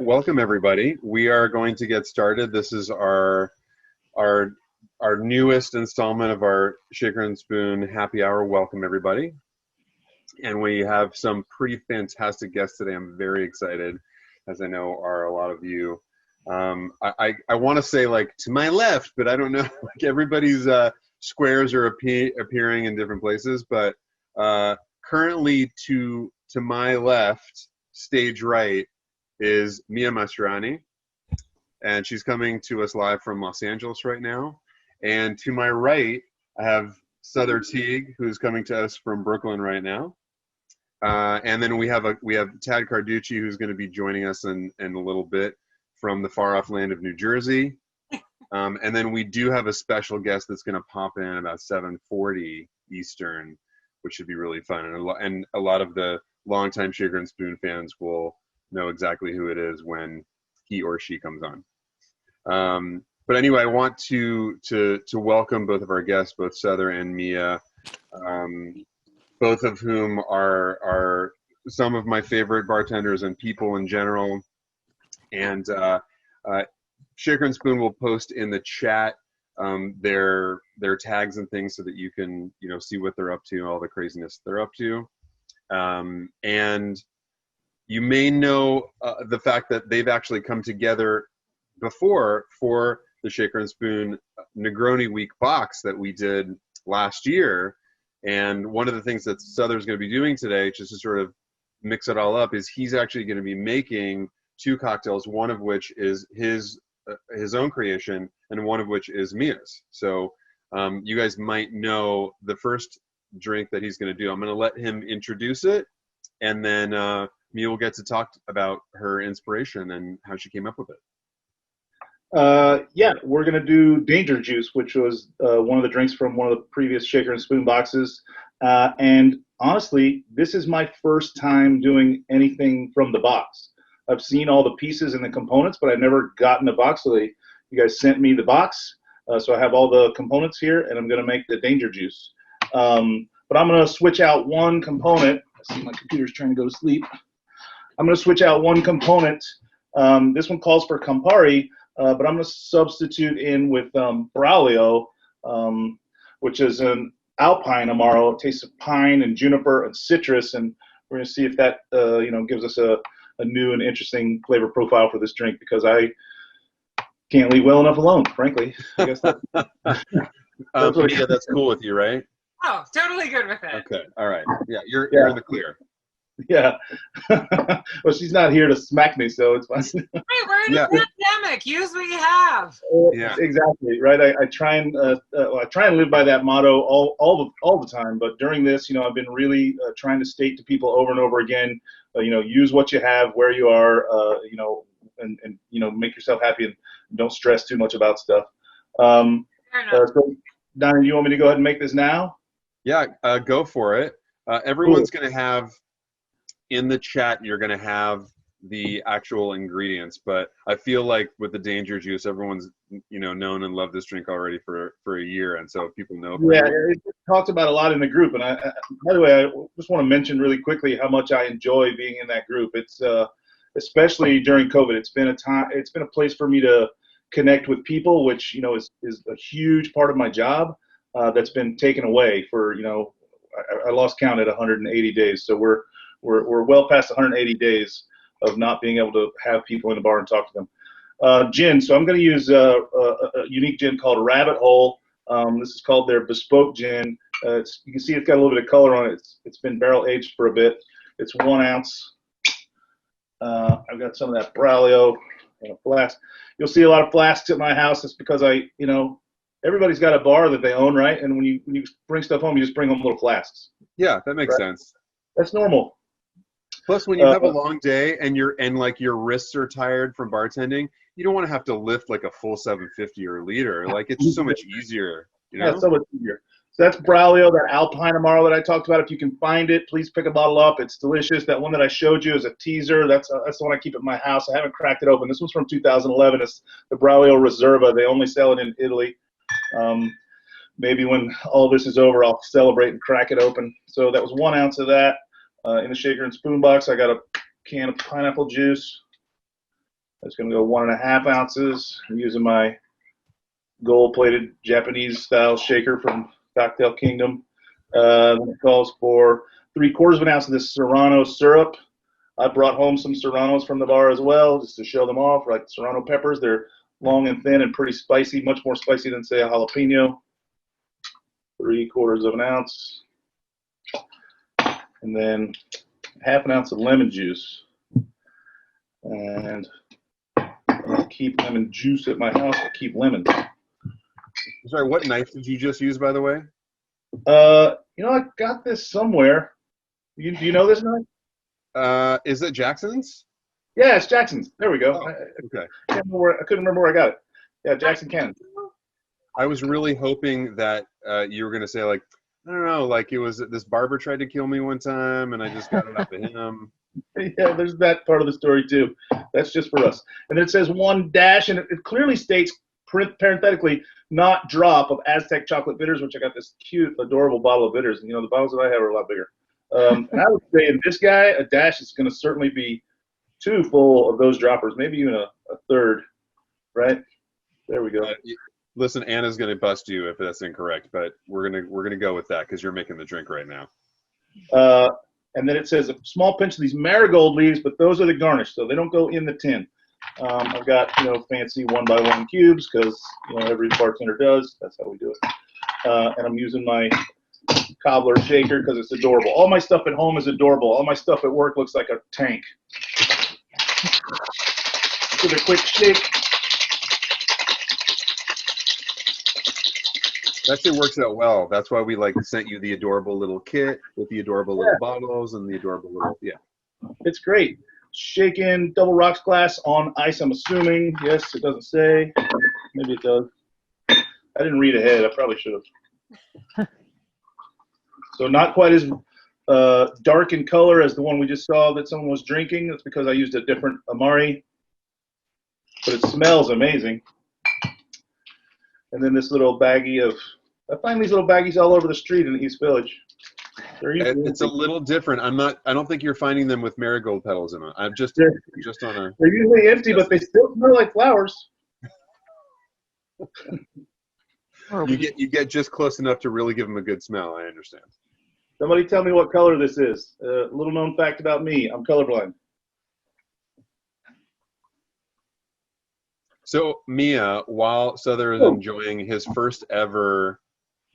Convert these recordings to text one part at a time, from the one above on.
Welcome everybody. We are going to get started. This is our our newest installment of our Shaker and Spoon Happy Hour. Welcome everybody. And we have some pretty fantastic guests today. I'm very excited, as I know are a lot of you. I want to say like to my left, but I don't know. Like everybody's squares are appearing in different places. But currently to my left, stage right, is Mia Mastroianni, and she's coming to us live from Los Angeles right now. And to my right, I have Sother Teague, who's coming to us from Brooklyn right now. And then we have Tad Carducci, who's going to be joining us in a little bit from the far off land of New Jersey. And then we do have a special guest that's going to pop in about 7:40 Eastern, which should be really fun. And a lot of the longtime Shaker and Spoon fans will know exactly who it is when he or she comes on. But anyway, I want to welcome both of our guests, both Sother and Mia, both of whom are some of my favorite bartenders and people in general. And Shaker and Spoon will post in the chat their tags and things so that you can see what they're up to, all the craziness they're up to. And you may know the fact that they've actually come together before for the Shaker and Spoon Negroni Week box that we did last year. And one of the things that Sother's going to be doing today, just to sort of mix it all up, is he's actually going to be making two cocktails, one of which is his own creation, and one of which is Mia's. So you guys might know the first drink that he's going to do. I'm going to let him introduce it, and then Mia will get to talk about her inspiration and how she came up with it. Yeah, we're going to do Danger Juice, which was one of the drinks from one of the previous Shaker and Spoon boxes. And honestly, this is my first time doing anything from the box. I've seen all the pieces and the components, but I've never gotten a box. So you guys sent me the box. So I have all the components here, and I'm going to make the Danger Juice. But I'm going to switch out one component. I see my computer's trying to go to sleep. I'm going to switch out one component. This one calls for Campari, but I'm going to substitute in with Braulio, which is an alpine Amaro. It tastes of pine and juniper and citrus, and we're going to see if that gives us a new and interesting flavor profile for this drink, because I can't leave well enough alone, frankly. I guess Mia, that's cool with you, right? Oh, totally good with it. Okay, all right. Yeah, you're in the clear. Yeah. Well, she's not here to smack me, so it's fine. Hey, we're in a pandemic. Use what you have. Yeah, exactly. Right. I try and live by that motto all the time. But during this, I've been really trying to state to people over and over again, use what you have, where you are, and make yourself happy and don't stress too much about stuff. So, Donnie, you want me to go ahead and make this now? Yeah, go for it. Everyone's going to have in the chat, you're going to have the actual ingredients, but I feel like with the Danger Juice, everyone's known and loved this drink already for a year, and so people know. Yeah, it's talked about a lot in the group, and I by the way, I just want to mention really quickly how much I enjoy being in that group. It's especially during COVID, it's been a place for me to connect with people, which is a huge part of my job that's been taken away for I lost count at 180 days, so we're well past 180 days of not being able to have people in the bar and talk to them. Gin, so I'm going to use a unique gin called Rabbit Hole. This is called their Bespoke Gin. You can see it's got a little bit of color on it. It's been barrel aged for a bit. It's 1 ounce. I've got some of that Braulio in a flask. You'll see a lot of flasks at my house. It's because everybody's got a bar that they own, right? And when you bring stuff home, you just bring home little flasks. Yeah, that makes sense. That's normal. Plus, when you have a long day and your wrists are tired from bartending, you don't want to have to lift like a full 750 or a liter. Like, it's just so much easier. Yeah, so much easier. So that's Braulio, that Alpine Amaro that I talked about. If you can find it, please pick a bottle up. It's delicious. That one that I showed you is a teaser. That's the one I keep at my house. I haven't cracked it open. This one's from 2011. It's the Braulio Reserva. They only sell it in Italy. Maybe when all this is over, I'll celebrate and crack it open. So that was 1 ounce of that. In the Shaker and Spoon box, I got a can of pineapple juice. That's going to go 1.5 ounces. I'm using my gold-plated Japanese-style shaker from Cocktail Kingdom. Then it calls for 3/4 of an ounce of this serrano syrup. I brought home some serranos from the bar as well, just to show them off, like serrano peppers. They're long and thin and pretty spicy, much more spicy than, say, a jalapeno. 3/4 of an ounce. And then 1/2 ounce of lemon juice. And I keep lemon juice at my house. I keep lemons. Sorry, what knife did you just use, by the way? You know, I got this somewhere. Do you know this knife? Is it Jackson's? Yeah, it's Jackson's. There we go. Oh, okay. I couldn't remember where I got it. Yeah, Jackson Cannon. I was really hoping that you were going to say, like, I don't know, like it was this barber tried to kill me one time and I just got it off of him. Yeah, there's that part of the story too. That's just for us. And then it says 1 dash, and it clearly states, parenthetically, not drop of Aztec chocolate bitters, which I got this cute, adorable bottle of bitters. And, you know, the bottles that I have are a lot bigger. And I would say in this guy, a dash is going to certainly be 2 full of those droppers, maybe even a third, right? There we go. Listen, Anna's going to bust you if that's incorrect, but we're gonna go with that because you're making the drink right now. And then it says a small pinch of these marigold leaves, but those are the garnish, so they don't go in the tin. I've got, you know, fancy 1x1 cubes because, you know, every bartender does. That's how we do it. And I'm using my cobbler shaker because it's adorable. All my stuff at home is adorable. All my stuff at work looks like a tank. Give it a quick shake. It actually works out well. That's why we sent you the adorable little kit with the adorable little bottles and the adorable little, It's great. Shaken double rocks glass on ice, I'm assuming. Yes, it doesn't say. Maybe it does. I didn't read ahead. I probably should have. So not quite as dark in color as the one we just saw that someone was drinking. That's because I used a different Amari. But it smells amazing. And then this little baggie of, I find these little baggies all over the street in the East Village. It's a little different. I don't think you're finding them with marigold petals in them. I'm just on a. They're usually empty, but they still smell like flowers. You get just close enough to really give them a good smell. I understand. Somebody tell me what color this is. Little known fact about me: I'm colorblind. So Mia, while Sother is enjoying his first ever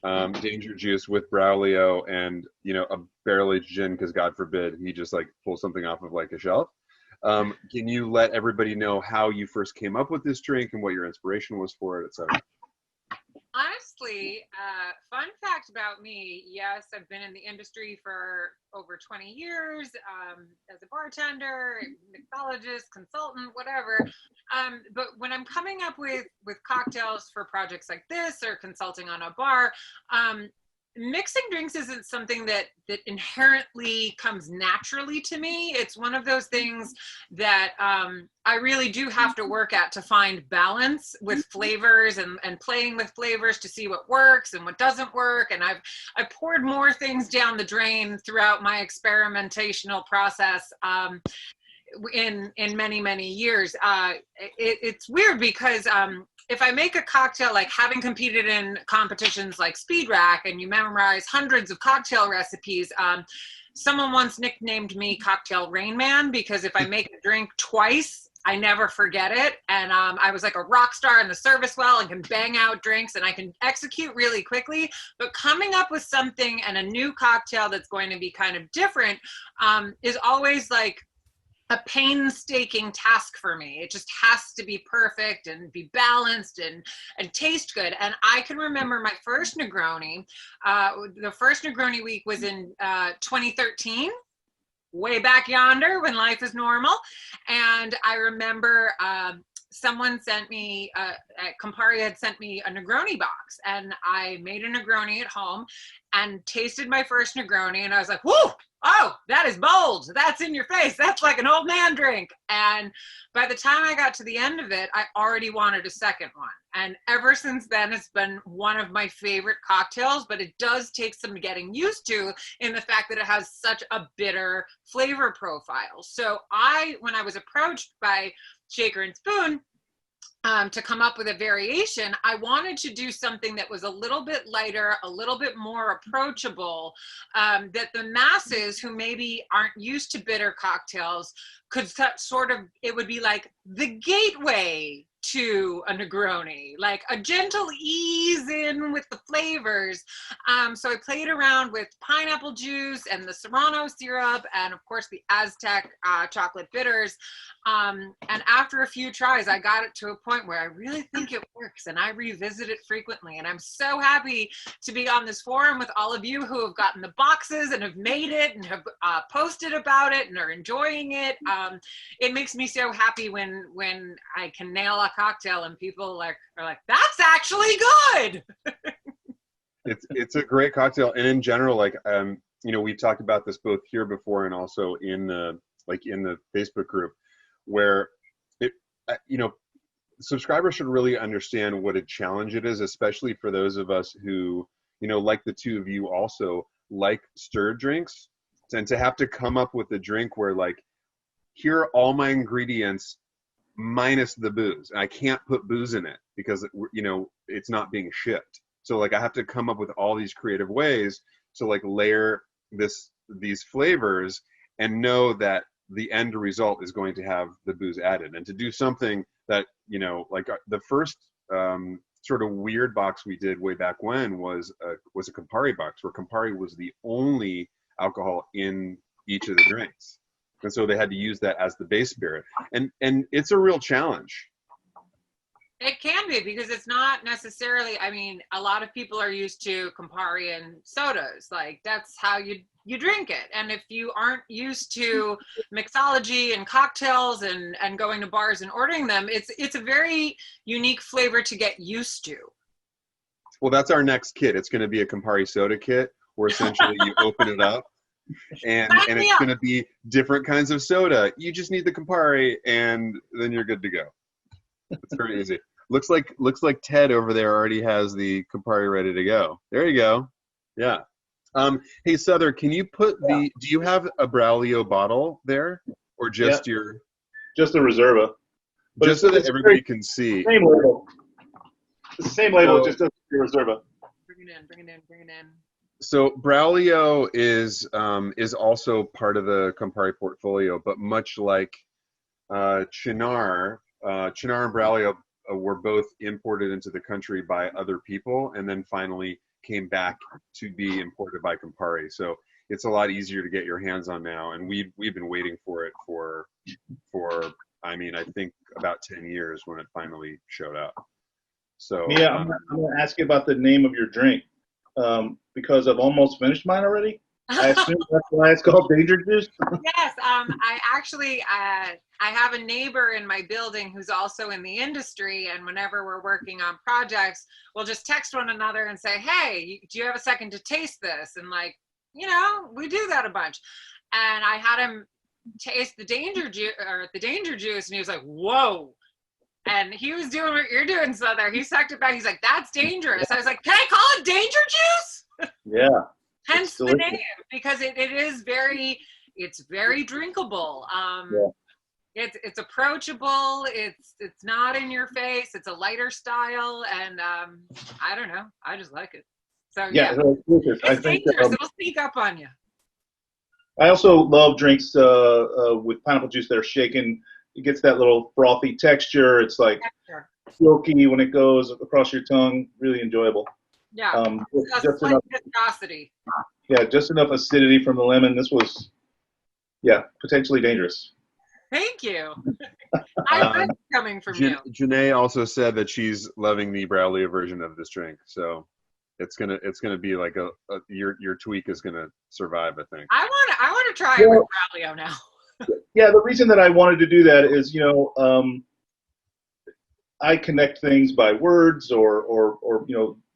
Danger Juice with Braulio and, you know, a barrel-aged gin, because God forbid he just pulls something off of a shelf. Can you let everybody know how you first came up with this drink and what your inspiration was for it, etc.? Honestly, fun fact about me, yes, I've been in the industry for over 20 years as a bartender, mixologist, consultant, whatever. But when I'm coming up with cocktails for projects like this or consulting on a bar, mixing drinks isn't something that inherently comes naturally to me. It's one of those things that I really do have to work at to find balance with flavors and playing with flavors to see what works and what doesn't work. And I poured more things down the drain throughout my experimentational process in many years. It's weird because if I make a cocktail, like having competed in competitions like Speed Rack and you memorize hundreds of cocktail recipes, someone once nicknamed me Cocktail Rain Man because if I make a drink twice, I never forget it. And I was like a rock star in the service well and can bang out drinks and I can execute really quickly. But coming up with something and a new cocktail that's going to be kind of different is always like a painstaking task for me. It just has to be perfect and be balanced and taste good. And I can remember my first Negroni. The first Negroni week was in 2013, way back yonder when life is normal. And I remember someone sent me, Campari had sent me a Negroni box and I made a Negroni at home and tasted my first Negroni and I was like, whoa, oh, that is bold. That's in your face. That's like an old man drink. And by the time I got to the end of it, I already wanted a second one. And ever since then, it's been one of my favorite cocktails, but it does take some getting used to in the fact that it has such a bitter flavor profile. So when I was approached by Shaker and Spoon, to come up with a variation, I wanted to do something that was a little bit lighter, a little bit more approachable, that the masses who maybe aren't used to bitter cocktails could sort of, it would be like the gateway to a Negroni, like a gentle ease in with the flavors. So I played around with pineapple juice and the serrano syrup, and of course the Aztec chocolate bitters. And after a few tries, I got it to a point where I really think it works, and I revisit it frequently. And I'm so happy to be on this forum with all of you who have gotten the boxes and have made it and have posted about it and are enjoying it. It makes me so happy when I can nail a cocktail and people are like, that's actually good. It's a great cocktail, and in general, like you know, we've talked about this both here before and also in the Facebook group, where it you know, subscribers should really understand what a challenge it is, especially for those of us who, you know, like the two of you also like stirred drinks, and to have to come up with a drink where like, here are all my ingredients minus the booze. I can't put booze in it because, you know, it's not being shipped. So like I have to come up with all these creative ways to like layer these flavors and know that the end result is going to have the booze added. And to do something that, you know, like the first sort of weird box we did way back when was a Campari box, where Campari was the only alcohol in each of the drinks. And so they had to use that as the base spirit. And it's a real challenge. It can be, because it's not necessarily, I mean, a lot of people are used to Campari and sodas. Like, that's how you drink it. And if you aren't used to mixology and cocktails and going to bars and ordering them, it's a very unique flavor to get used to. Well, that's our next kit. It's going to be a Campari soda kit, where essentially you open it up and it's going to be different kinds of soda. You just need the Campari and then you're good to go. It's very easy. Looks like Ted over there already has the Campari ready to go. There you go. Yeah. Hey, Sother, can you put do you have a Braulio bottle there, or just just a Reserva? But just so that everybody can see. Same label. The same label, just a Reserva. Bring it in. So Braulio is also part of the Campari portfolio, but much like Cynar and Braulio were both imported into the country by other people, and then finally came back to be imported by Campari. So it's a lot easier to get your hands on now, and we've been waiting for it for I mean, I think about 10 years when it finally showed up. So yeah, I'm going to ask you about the name of your drink, because I've almost finished mine already. I assume that's why it's called Danger Juice. Yes, I actually I have a neighbor in my building who's also in the industry, and whenever we're working on projects, we'll just text one another and say, "Hey, do you have a second to taste this?" And like, you know, we do that a bunch. And I had him taste the Danger Juice, and he was like, "Whoa!" And he was doing what you're doing, Sother. He sucked it back. He's like, "That's dangerous." I was like, "Can I call it Danger Juice?" Yeah. Hence the name, because it is very drinkable. It's approachable. It's not in your face. It's a lighter style, and I don't know. I just like it. So yeah, it's dangerous. It'll sneak up on you. I also love drinks with pineapple juice that are shaken. It gets that little frothy texture. It's like silky when it goes across your tongue. Really enjoyable. Yeah, just enough viscosity. Yeah, just enough acidity from the lemon. This was, potentially dangerous. Thank you. I read it coming from you. Janae also said that she's loving the Braulio version of this drink, so it's gonna be like your tweak is gonna survive, I think. I want to try it with Braulio now. Yeah, the reason that I wanted to do that is, I connect things by words or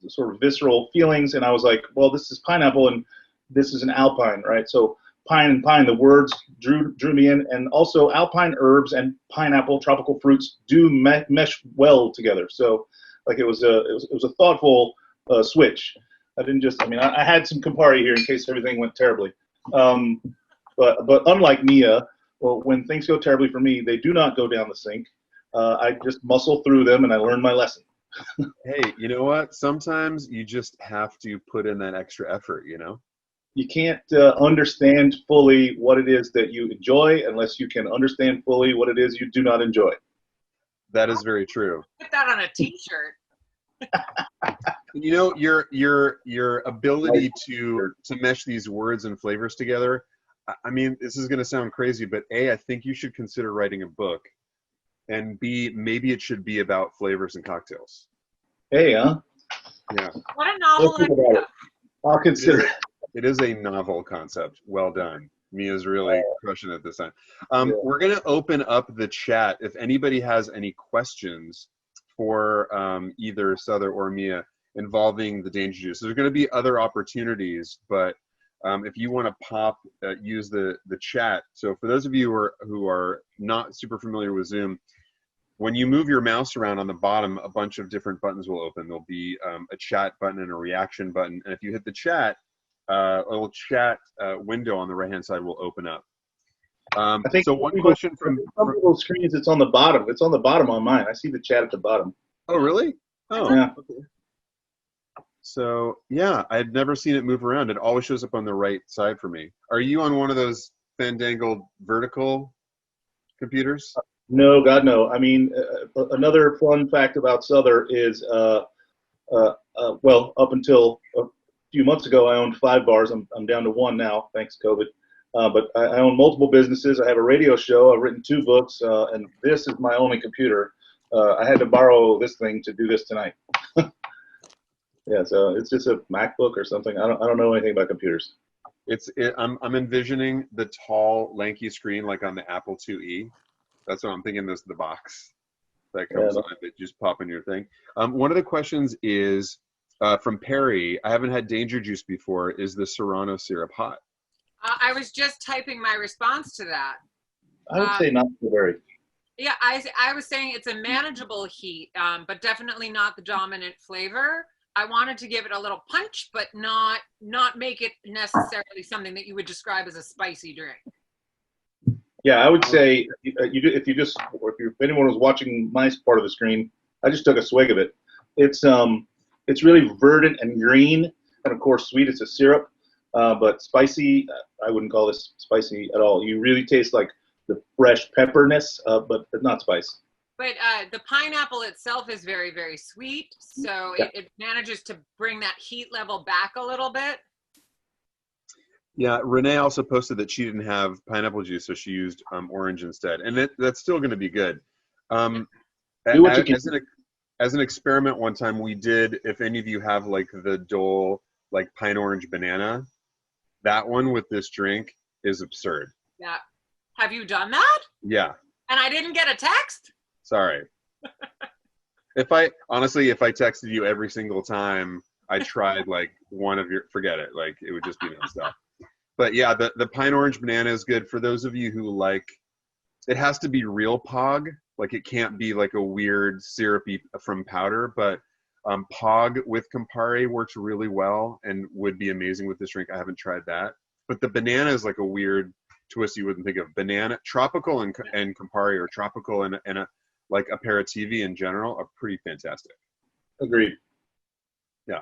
sort of visceral feelings, and I was like, well, this is pineapple and this is an alpine, right? So pine and pine, the words drew me in, and also alpine herbs and pineapple, tropical fruits do mesh well together. So like it was a thoughtful switch. I didn't just, I had some Campari here in case everything went terribly. But unlike Mia, well, when things go terribly for me, they do not go down the sink. I just muscle through them and I learn my lesson. Hey, you know what? Sometimes you just have to put in that extra effort, you know? You can't understand fully what it is that you enjoy unless you can understand fully what it is you do not enjoy. That is very true. Put that on a T-shirt. You know, your ability to mesh these words and flavors together. I mean, this is going to sound crazy, but A, I think you should consider writing a book, and B, maybe it should be about flavors and cocktails. Hey, huh? Yeah. What a novel idea. I'll consider it. It is a novel concept. Well done. Mia's really crushing it this time. We're going to open up the chat. If anybody has any questions for either Sother or Mia involving the Danger Juice, there's going to be other opportunities, but if you want to use the chat. So for those of you who are not super familiar with Zoom, when you move your mouse around on the bottom, a bunch of different buttons will open. There'll be a chat button and a reaction button. And if you hit the chat, a little chat window on the right-hand side will open up. I think so one question from some people's screens, it's on the bottom. It's on the bottom on mine. I see the chat at the bottom. Oh, really? Oh, yeah. Okay. So, yeah, I'd never seen it move around. It always shows up on the right side for me. Are you on one of those fandangled vertical computers? No, God, no. I mean, another fun fact about Sother is, well, up until a few months ago, I owned 5 bars. I'm down to 1 now, thanks to COVID. But I own multiple businesses. I have a radio show. I've written 2 books, and this is my only computer. I had to borrow this thing to do this tonight. Yeah, so it's just a MacBook or something. I don't know anything about computers. I'm envisioning the tall, lanky screen like on the Apple IIe. That's what I'm thinking. This is the box that comes on it. Just pop in your thing. One of the questions is from Perry. I haven't had Danger Juice before. Is the Serrano syrup hot? I was just typing my response to that. I would say not so very. Yeah, I was saying it's a manageable heat, but definitely not the dominant flavor. I wanted to give it a little punch, but not make it necessarily something that you would describe as a spicy drink. Yeah, I would say if anyone was watching my part of the screen, I just took a swig of it. It's really verdant and green, and of course sweet. It's a syrup, but spicy. I wouldn't call this spicy at all. You really taste like the fresh pepperness, but not spice. But the pineapple itself is very, very sweet, so it manages to bring that heat level back a little bit. Yeah, Renee also posted that she didn't have pineapple juice, so she used orange instead, and that's still going to be good. Do what you can. As an experiment, one time we did. If any of you have like the Dole like pine orange banana, that one with this drink is absurd. Yeah, have you done that? Yeah. And I didn't get a text. Sorry. If I texted you every single time I tried like one of your, forget it. Like it would just be nonstop. But yeah, the pine orange banana is good for those of you who like. It has to be real pog. Like it can't be like a weird syrupy from powder. But pog with Campari works really well and would be amazing with this drink. I haven't tried that. But the banana is like a weird twist you wouldn't think of. Banana, tropical and Campari, or tropical and a like Aperitivo in general, are pretty fantastic. Agreed. Yeah,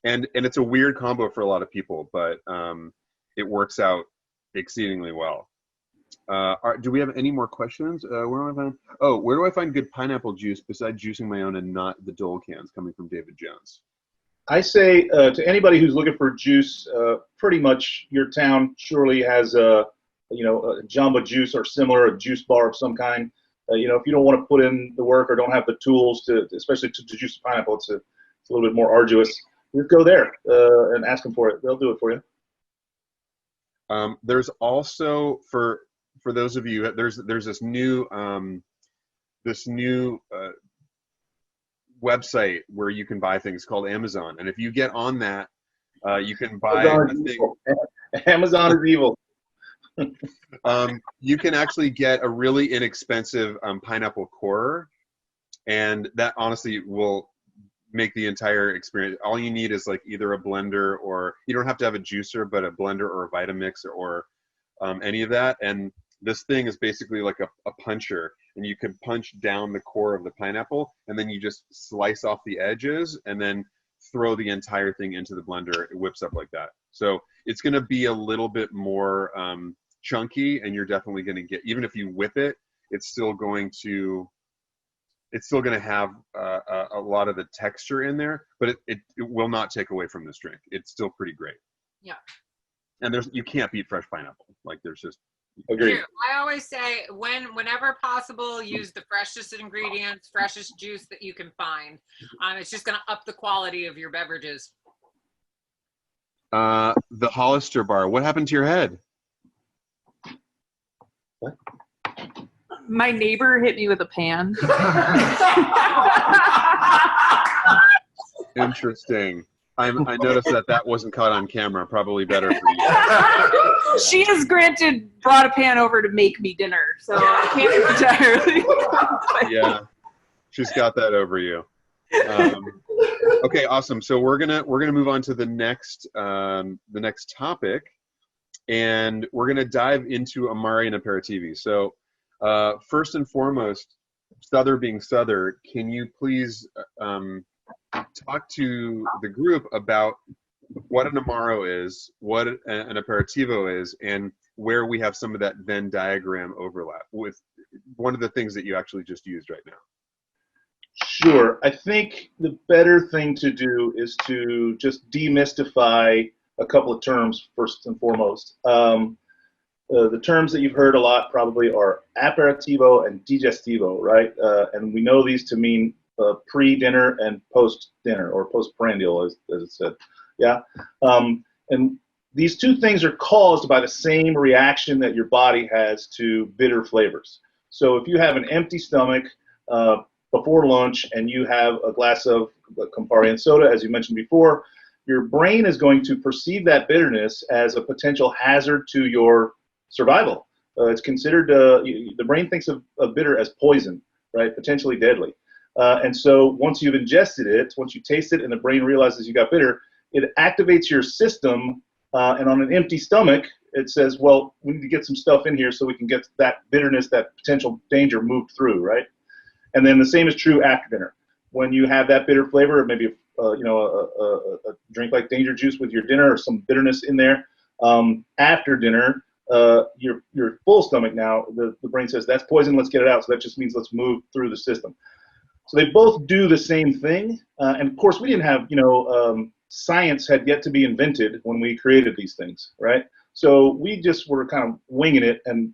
and it's a weird combo for a lot of people, but it works out exceedingly well. Do we have any more questions? Where do I find good pineapple juice besides juicing my own and not the Dole cans coming from David Jones? I say to anybody who's looking for juice, pretty much your town surely has a Jamba Juice or similar, a juice bar of some kind. If you don't want to put in the work or don't have the tools especially to juice a pineapple, it's a little bit more arduous. Just go there and ask them for it. They'll do it for you. There's also for those of you, there's this new website where you can buy things called Amazon, and if you get on that, you can buy a thing. Amazon is evil. You can actually get a really inexpensive pineapple corer, and that honestly will make the entire experience. All you need is like either a blender, or you don't have to have a juicer, but a blender or a Vitamix or any of that. And This thing is basically like a puncher, and you can punch down the core of the pineapple, and then you just slice off the edges, and then throw the entire thing into the blender. It whips up like that. So it's going to be a little bit more chunky, and you're definitely going to get, even if you whip it, it's still going to have a lot of the texture in there, but it will not take away from this drink. It's still pretty great. Yeah. And you can't beat fresh pineapple. Like there's just. Agreed. I always say whenever possible, use the freshest ingredients, freshest juice that you can find. It's just going to up the quality of your beverages. The Hollister bar. What happened to your head? What? My neighbor hit me with a pan. Interesting. I noticed that wasn't caught on camera. Probably better for you. She has brought a pan over to make me dinner, so I can't entirely. Yeah, she's got that over you. Okay, awesome. So we're gonna move on to the next topic, and we're gonna dive into Amari and Aperitivi. So first and foremost, Sother being Sother, can you please talk to the group about what an Amaro is, what an Aperitivo is, and where we have some of that Venn diagram overlap with one of the things that you actually just used right now. Sure. I think the better thing to do is to just demystify a couple of terms first and foremost. The terms that you've heard a lot probably are aperitivo and digestivo, right? And we know these to mean pre-dinner and post-dinner, or post-prandial, as it said. Yeah. And these two things are caused by the same reaction that your body has to bitter flavors. So if you have an empty stomach before lunch and you have a glass of Campari and soda, as you mentioned before, your brain is going to perceive that bitterness as a potential hazard to your survival. It's considered, the brain thinks of bitter as poison, right? Potentially deadly. And so once you've ingested it, once you taste it and the brain realizes you got bitter, it activates your system, and on an empty stomach, it says, well, we need to get some stuff in here so we can get that bitterness, that potential danger moved through, right? And then the same is true after dinner. When you have that bitter flavor, maybe a drink like Danger Juice with your dinner or some bitterness in there, after dinner, your full stomach now, the brain says, that's poison, let's get it out. So that just means let's move through the system. So they both do the same thing. And of course, we didn't have, science had yet to be invented when we created these things, right? So we just were kind of winging it and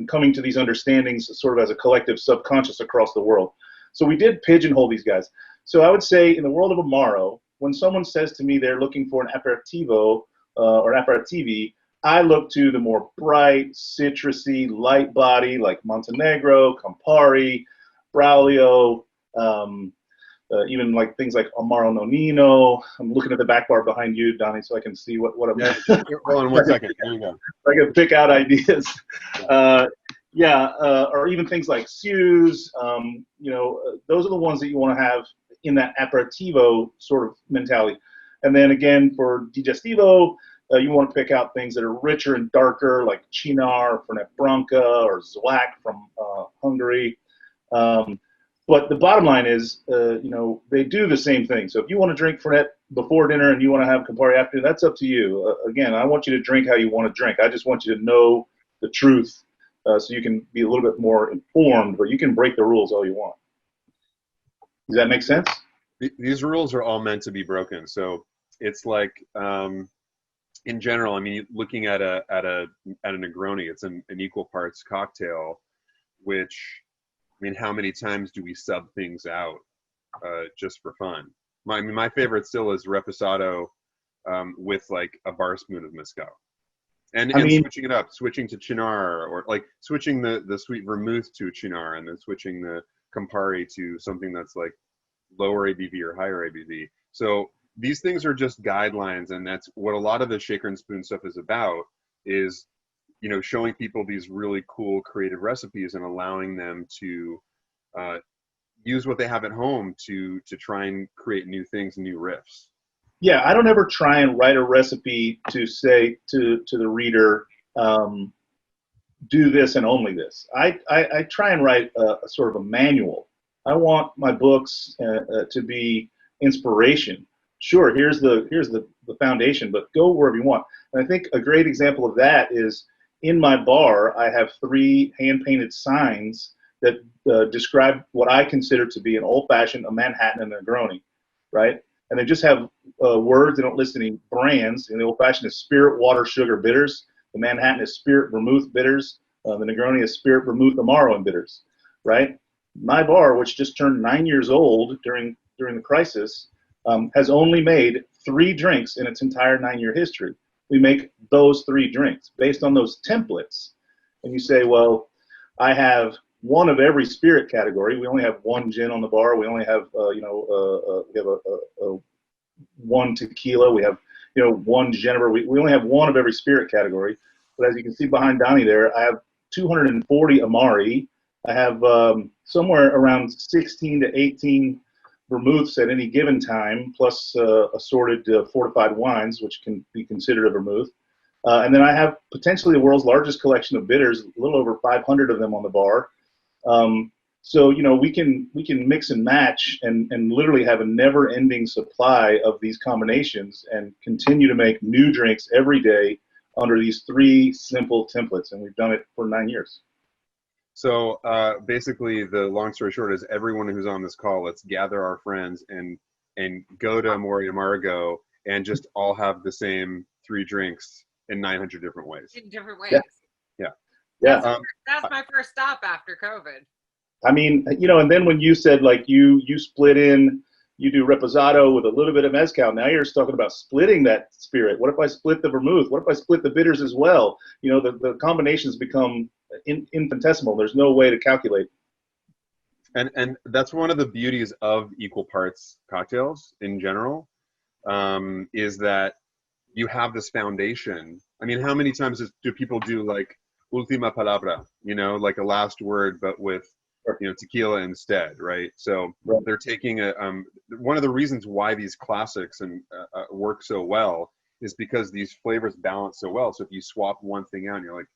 coming to these understandings sort of as a collective subconscious across the world. So we did pigeonhole these guys. So I would say in the world of Amaro, when someone says to me they're looking for an aperitivo or aperitivi, I look to the more bright, citrusy, light body like Montenegro, Campari, Braulio, even like things like Amaro Nonino. I'm looking at the back bar behind you, Donnie, so I can see what I'm. Yeah, hold on 1 second. Here we go. I can pick out ideas. Or even things like Suze. Those are the ones that you want to have in that aperitivo sort of mentality. And then again, for digestivo, you want to pick out things that are richer and darker, like Chinar, Fernet Branca, or Zwak from Hungary. But the bottom line is, they do the same thing. So if you want to drink Fernet before dinner and you want to have Campari after, that's up to you. Again, I want you to drink how you want to drink. I just want you to know the truth so you can be a little bit more informed, but you can break the rules all you want. Does that make sense? These rules are all meant to be broken. So it's like, in general, I mean, looking at a Negroni, it's an equal parts cocktail, which, I mean, how many times do we sub things out just for fun? My favorite still is reposado with like a bar spoon of mezcal, and switching it up, switching to Chinar, or like switching the sweet vermouth to Chinar, and then switching the Campari to something that's like lower ABV or higher ABV. So these things are just guidelines, and that's what a lot of the shaker and spoon stuff is about, is showing people these really cool creative recipes and allowing them to use what they have at home to try and create new things, new riffs. Yeah, I don't ever try and write a recipe to say to the reader, do this and only this. I try and write a sort of a manual. I want my books to be inspiration. Sure, here's the foundation, but go wherever you want. And I think a great example of that is in my bar, I have 3 hand-painted signs that describe what I consider to be an old-fashioned, a Manhattan, and a Negroni, right? And they just have words. They don't list any brands. And the old-fashioned is spirit, water, sugar, bitters. The Manhattan is spirit, vermouth, bitters. The Negroni is spirit, vermouth, Amaro, and bitters, right? My bar, which just turned 9 years old during the crisis, has only made 3 drinks in its entire 9-year history. We make those 3 drinks based on those templates. And you say, well, I have one of every spirit category. We only have 1 gin on the bar. We only have, we have a 1 tequila. We have, 1 Genever. We only have 1 of every spirit category. But as you can see behind Donnie there, I have 240 Amari. I have somewhere around 16 to 18 vermouths at any given time, plus assorted fortified wines, which can be considered a vermouth. And then I have potentially the world's largest collection of bitters, a little over 500 of them on the bar. So we can mix and match and literally have a never-ending supply of these combinations and continue to make new drinks every day under these 3 simple templates, and we've done it for 9 years. So basically, the long story short is everyone who's on this call, let's gather our friends and go to Amore Amargo and just all have the same 3 drinks in 900 different ways. In different ways. Yeah. That's my first stop after COVID. I mean, and then when you said like you split in, you do reposado with a little bit of mezcal. Now you're talking about splitting that spirit. What if I split the vermouth? What if I split the bitters as well? The combinations become infinitesimal. There's no way to calculate. And that's one of the beauties of equal parts cocktails in general, is that you have this foundation. I mean, how many times do people do like ultima palabra, like a last word, but with tequila instead, right? So they're taking one of the reasons why these classics work so well is because these flavors balance so well. So if you swap one thing out and you're like,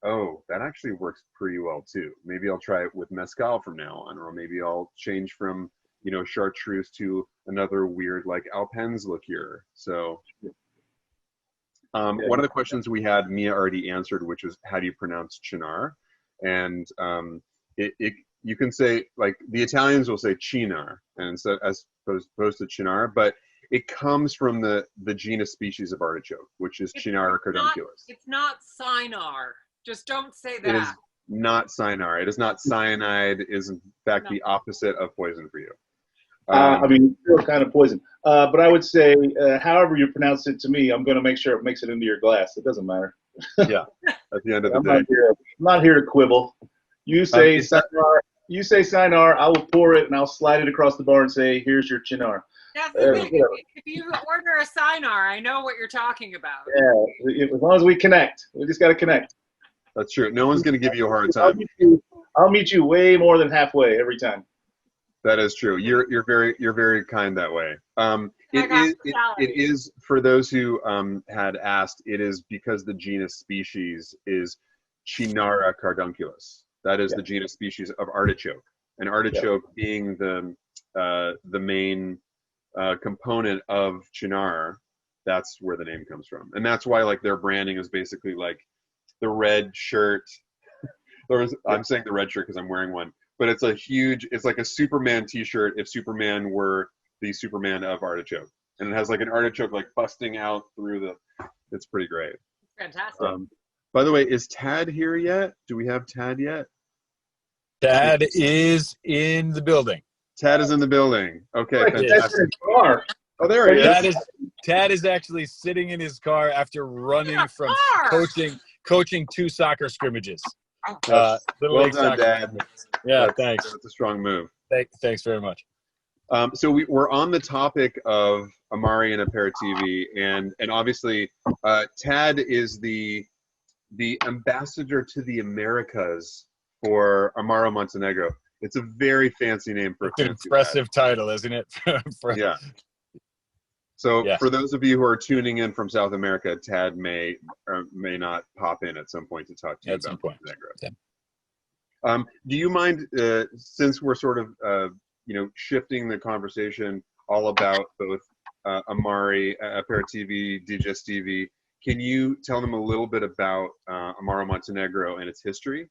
oh, that actually works pretty well too. Maybe I'll try it with mezcal from now on, or maybe I'll change from, chartreuse to another weird like Alpens liqueur. So one of the questions we had, Mia already answered, which is how do you pronounce Cynar? And you can say, like, the Italians will say Cynar, and so as opposed to Cynar, but it comes from the genus species of artichoke, which is Cynar cardunculus. It's not Cynar. Just don't say that. It is not Cynar. It is not cyanide. It is in fact the opposite of poison for you. I mean, it's still kind of poison. But I would say, however you pronounce it to me, I'm going to make sure it makes it into your glass. It doesn't matter. Yeah, at the end of the day. I'm not here to quibble. You say Cynar, I will pour it and I'll slide it across the bar and say, here's your Cynar. That's the thing. If you order a Cynar, I know what you're talking about. Yeah, as long as we connect. We just got to connect. That's true. No one's going to give you a hard time. I'll meet you way more than halfway every time. That is true. You're very kind that way. It is for those who had asked. It is because the genus species is Cynara cardunculus. That is the genus species of artichoke, and artichoke being the main component of Cynar. That's where the name comes from, and that's why like their branding is basically like the red shirt. I'm saying the red shirt because I'm wearing one. But it's like a Superman t-shirt if Superman were the Superman of artichoke. And it has like an artichoke like busting out through it's pretty great. Fantastic. By the way, is Tad here yet? Do we have Tad yet? Tad is in the building. Tad is in the building. Okay, fantastic. Oh, there he is. Tad is actually sitting in his car after running from coaching 2 soccer scrimmages. Well done, Dad. Yeah, thanks. That's a strong move. Thanks very much. So we're on the topic of Amari and Aperitivi, and obviously Tad is the ambassador to the Americas for Amaro Montenegro. It's a very fancy name for an impressive title, isn't it? Yeah. So Yes. for those of you who are tuning in from South America, Tad may or may not pop in at some point to talk to you At some about point. Montenegro. Yeah. Do you mind, since we're sort of, shifting the conversation all about both Amari, Aperitivi, Digestivi, can you tell them a little bit about Amaro Montenegro and its history?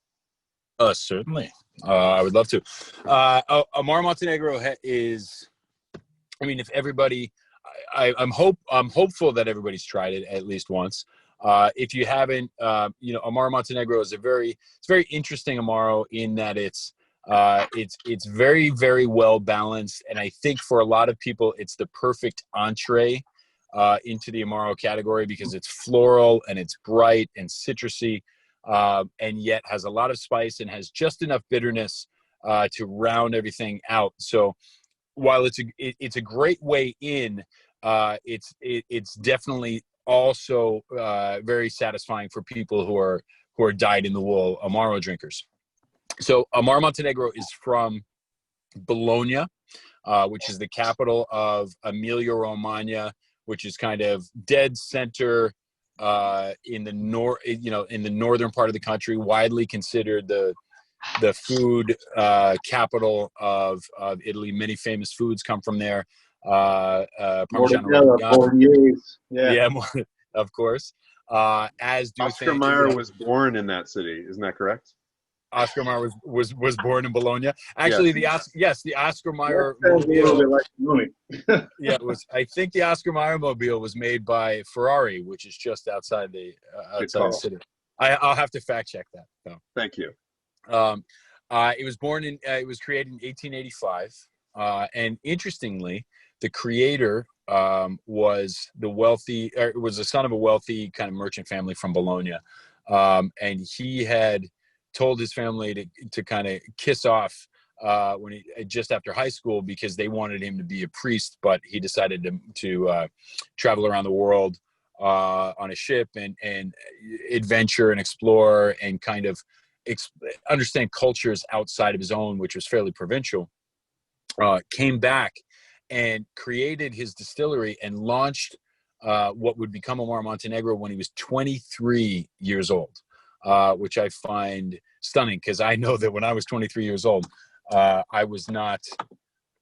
Certainly. I would love to. Amaro Montenegro is, I mean, if everybody, I'm hopeful that everybody's tried it at least once. If you haven't, Amaro Montenegro is it's very interesting Amaro in that it's very, very well balanced. And I think for a lot of people, it's the perfect entree into the Amaro category because it's floral and it's bright and citrusy, and yet has a lot of spice and has just enough bitterness to round everything out. So while it's a great way in, it's definitely also very satisfying for people who are dyed-in-the-wool Amaro drinkers. So Amaro Montenegro is from Bologna, which is the capital of Emilia-Romagna, which is kind of dead center in the northern part of the country, widely considered the food capital of Italy. Many famous foods come from there. Parmigiano yeah, of course. As do Oscar things. Mayer was born in that city, isn't that correct? Oscar Mayer was born in Bologna. Actually, yes. the Oscar Mayer sounds a little bit mobile. like the movie. Yeah, it was. I think the Oscar Mayer mobile was made by Ferrari, which is just outside the city. I'll have to fact check that. So. Thank you. It was created in 1885, and interestingly, the creator was the son of a wealthy kind of merchant family from Bologna, and he had told his family to kind of kiss off when just after high school because they wanted him to be a priest, but he decided to travel around the world on a ship and adventure and explore and kind of understand cultures outside of his own, which was fairly provincial. Came back and created his distillery and launched what would become Amaro Montenegro when he was 23 years old, which I find stunning because I know that when I was 23 years old, I was not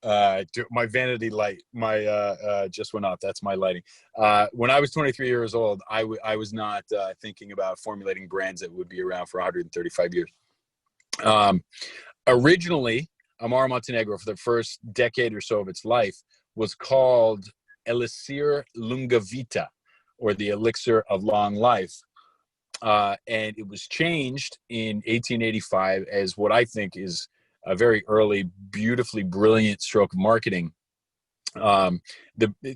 my vanity light just went off. That's my lighting. When I was 23 years old, I was not thinking about formulating brands that would be around for 135 years. Originally, Amaro Montenegro, for the first decade or so of its life, was called Elixir Lunga Vita, or the Elixir of Long Life. And it was changed in 1885 as what I think is a very early, beautifully brilliant stroke of marketing.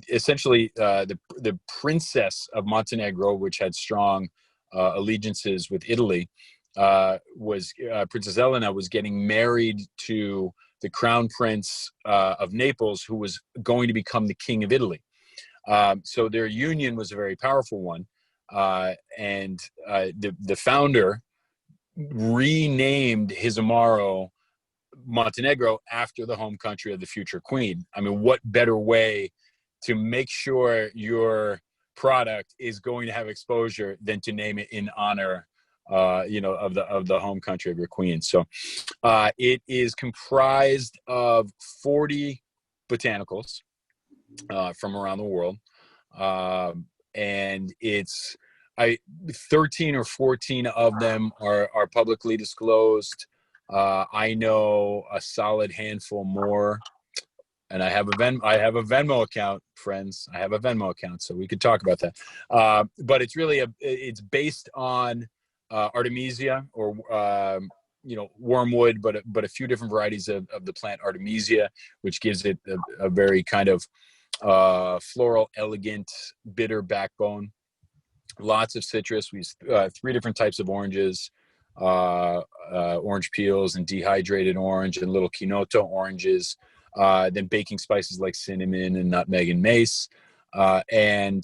Essentially, the princess of Montenegro, which had strong allegiances with Italy, Princess Elena was getting married to the crown prince of Naples, who was going to become the king of Italy. So their union was a very powerful one. And the founder renamed his Amaro Montenegro after the home country of the future queen. I mean, what better way to make sure your product is going to have exposure than to name it in honor of the home country of your queen. So it is comprised of 40 botanicals from around the world, and it's 13 or 14 of them are publicly disclosed. I know a solid handful more, and I have a Venmo account, friends. I have a Venmo account, so we could talk about that. But it's really it's based on Artemisia or wormwood, but a few different varieties of the plant Artemisia, which gives it a very kind of floral, elegant, bitter backbone. Lots of citrus. We use 3 different types of oranges, orange peels and dehydrated orange and little Kinoto oranges. Then baking spices like cinnamon and nutmeg and mace, and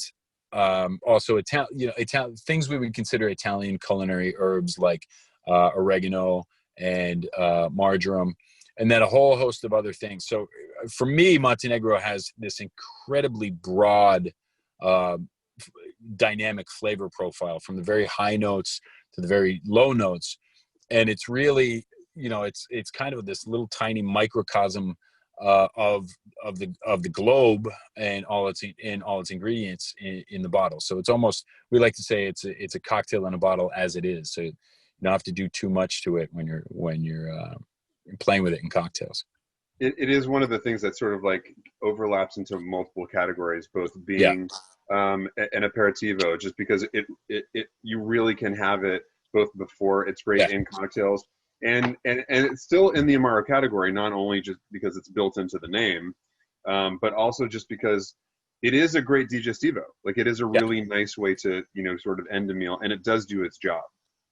also Italian things we would consider Italian culinary herbs like oregano and marjoram, and then a whole host of other things. So for me, Montenegro has this incredibly broad, dynamic flavor profile from the very high notes to the very low notes. And it's really, it's kind of this little tiny microcosm of the globe and all its ingredients in the bottle. So it's almost, we like to say it's a cocktail in a bottle as it is. So you don't have to do too much to it when you're playing with it in cocktails. It is one of the things that sort of like overlaps into multiple categories, both being an aperitivo, just because you really can have it both before it's great in cocktails, and it's still in the Amaro category, not only just because it's built into the name, but also just because it is a great digestivo. Like, it is a really nice way to, sort of end a meal, and it does do its job.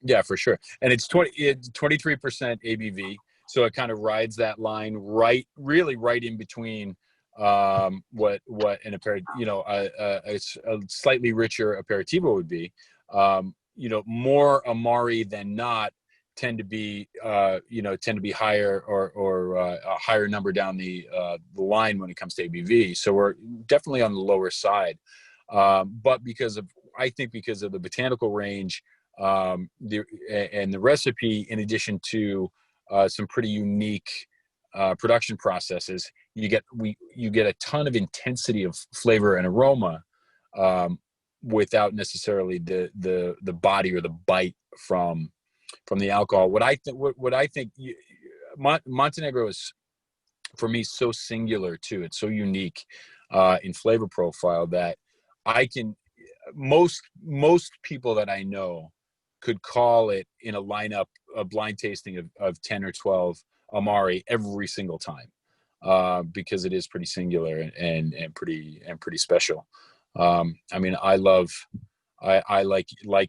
Yeah, for sure. And it's 23% ABV. So it kind of rides that line really right in between what an a slightly richer aperitivo would be. More Amari than not tend to be higher or a higher number down the line when it comes to ABV. So we're definitely on the lower side. But because of the botanical range, and the recipe, in addition to some pretty unique production processes, you get a ton of intensity of flavor and aroma without necessarily the body or the bite from the alcohol. What I think Montenegro is, for me, so singular too. It's so unique in flavor profile that most people that I know could call it in a lineup, a blind tasting of 10 or 12 Amari every single time, because it is pretty singular and pretty special. I mean, I like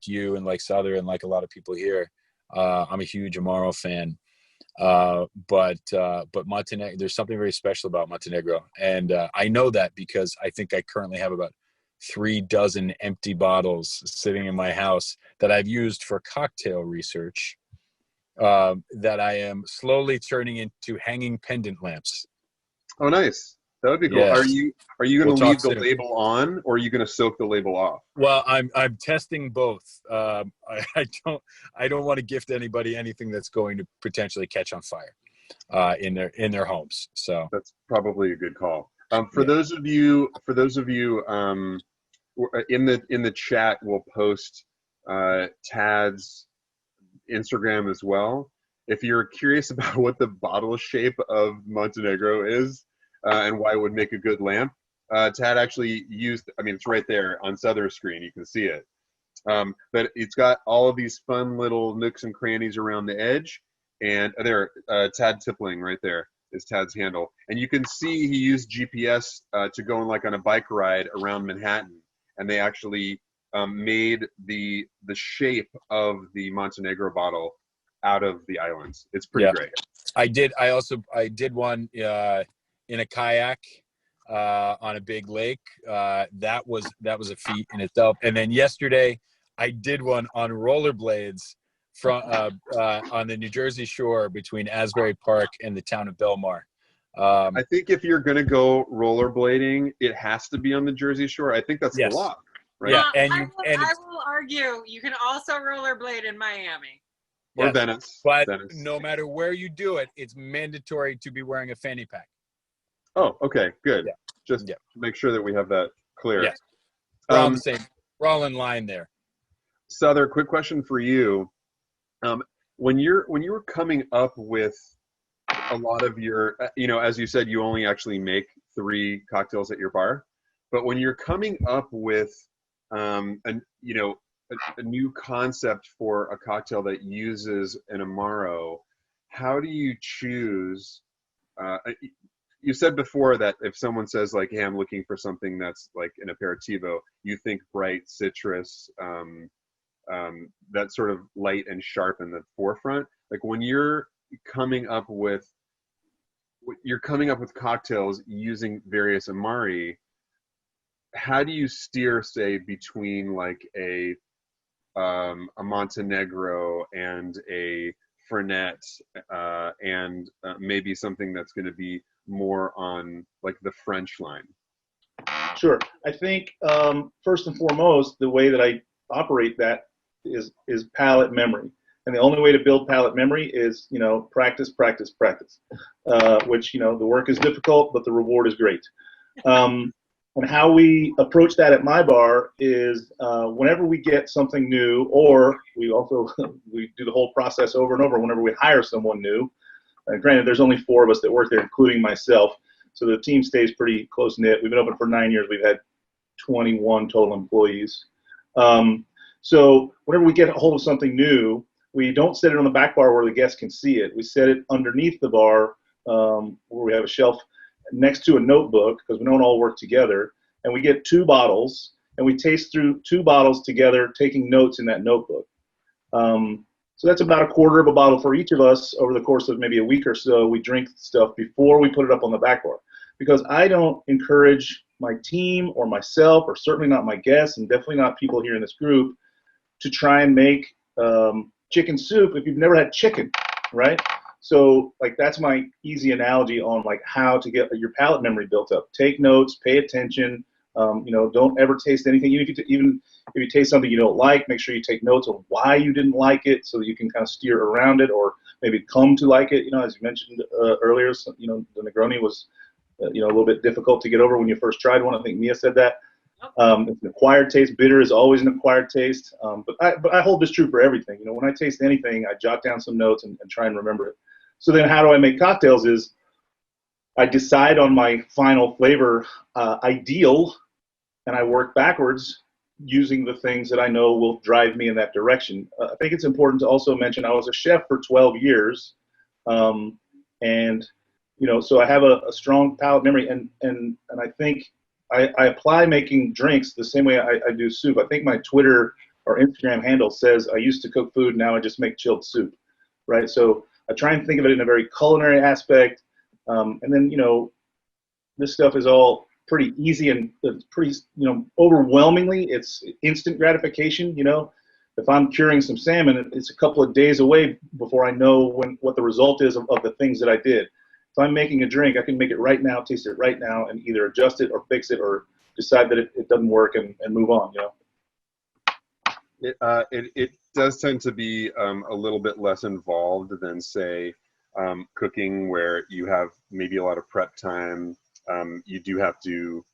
you and like Sother and like a lot of people here. I'm a huge Amaro fan, but Montenegro, there's something very special about Montenegro, and I know that because I think I currently have about 3 dozen empty bottles sitting in my house that I've used for cocktail research, that I am slowly turning into hanging pendant lamps. Oh, nice. That would be cool. Yes. Are you going to leave the label on, or are you going to soak the label off? Well, I'm testing both. I don't want to gift anybody anything that's going to potentially catch on fire in their homes. So that's probably a good call. For those of you in the chat, we'll post Tad's Instagram as well. If you're curious about what the bottle shape of Montenegro is and why it would make a good lamp, Tad actually used, it's right there on Sother's screen, you can see it. But it's got all of these fun little nooks and crannies around the edge, and Tad Tippling right there is Tad's handle. And you can see he used GPS to go on a bike ride around Manhattan, and they actually made the shape of the Montenegro bottle out of the islands. It's pretty great. I did one in a kayak on a big lake. That was a feat in itself. And then yesterday I did one on rollerblades from on the New Jersey shore between Asbury Park and the town of Belmar. I think if you're going to go rollerblading, it has to be on the Jersey shore. I think that's the law. Right? Yeah, I will argue you can also rollerblade in Miami. Or Venice. But no matter where you do it, it's mandatory to be wearing a fanny pack. Oh, okay, good. Yeah. Just to make sure that we have that clear. Yeah. We're all the same. We're all in line there. Sother, quick question for you. When you were coming up with a lot of your, as you said, you only actually make 3 cocktails at your bar, but when you're coming up with a new concept for a cocktail that uses an Amaro, how do you choose? You said before that if someone says like, hey, I'm looking for something that's like an aperitivo, you think bright citrus, that sort of light and sharp in the forefront. Like when you're coming up with cocktails using various Amari, how do you steer, say, between like a Montenegro and a Fernet, and maybe something that's going to be more on like the French line? Sure. I think first and foremost, the way that I operate that is palate memory. And the only way to build palate memory is, practice, practice, practice, which, the work is difficult, but the reward is great. And how we approach that at my bar is whenever we get something new, or we also we do the whole process over and over whenever we hire someone new. Granted, there's only 4 of us that work there, including myself. So the team stays pretty close-knit. We've been open for 9 years. We've had 21 total employees. So whenever we get a hold of something new, we don't set it on the back bar where the guests can see it. We set it underneath the bar where we have a shelf next to a notebook, because we don't all work together. And we get 2 bottles, and we taste through 2 bottles together, taking notes in that notebook. So that's about a quarter of a bottle for each of us over the course of maybe a week or so. We drink stuff before we put it up on the back bar, because I don't encourage my team or myself, or certainly not my guests, and definitely not people here in this group, to try and make chicken soup if you've never had chicken, right? So like that's my easy analogy on like how to get your palate memory built up. Take notes, pay attention. Don't ever taste anything. Even if you taste something you don't like, make sure you take notes on why you didn't like it, so that you can kind of steer around it, or maybe come to like it. As you mentioned earlier, so, the Negroni was a little bit difficult to get over when you first tried one. I think Mia said that. It's an acquired taste. Bitter is always an acquired taste. But I hold this true for everything. When I taste anything, I jot down some notes and try and remember it. So then how do I make cocktails is I decide on my final flavor ideal, and I work backwards using the things that I know will drive me in that direction. I think it's important to also mention I was a chef for 12 years. So I have a strong palate memory, and I think I apply making drinks the same way I do soup. I think my Twitter or Instagram handle says I used to cook food, now I just make chilled soup, right? So I try and think of it in a very culinary aspect. And then, this stuff is all pretty easy and it's pretty, overwhelmingly, it's instant gratification. If I'm curing some salmon, it's a couple of days away before I know what the result is of the things that I did. If I'm making a drink, I can make it right now, taste it right now, and either adjust it or fix it or decide that it doesn't work and move on, It does tend to be a little bit less involved than, say, cooking, where you have maybe a lot of prep time. You do have to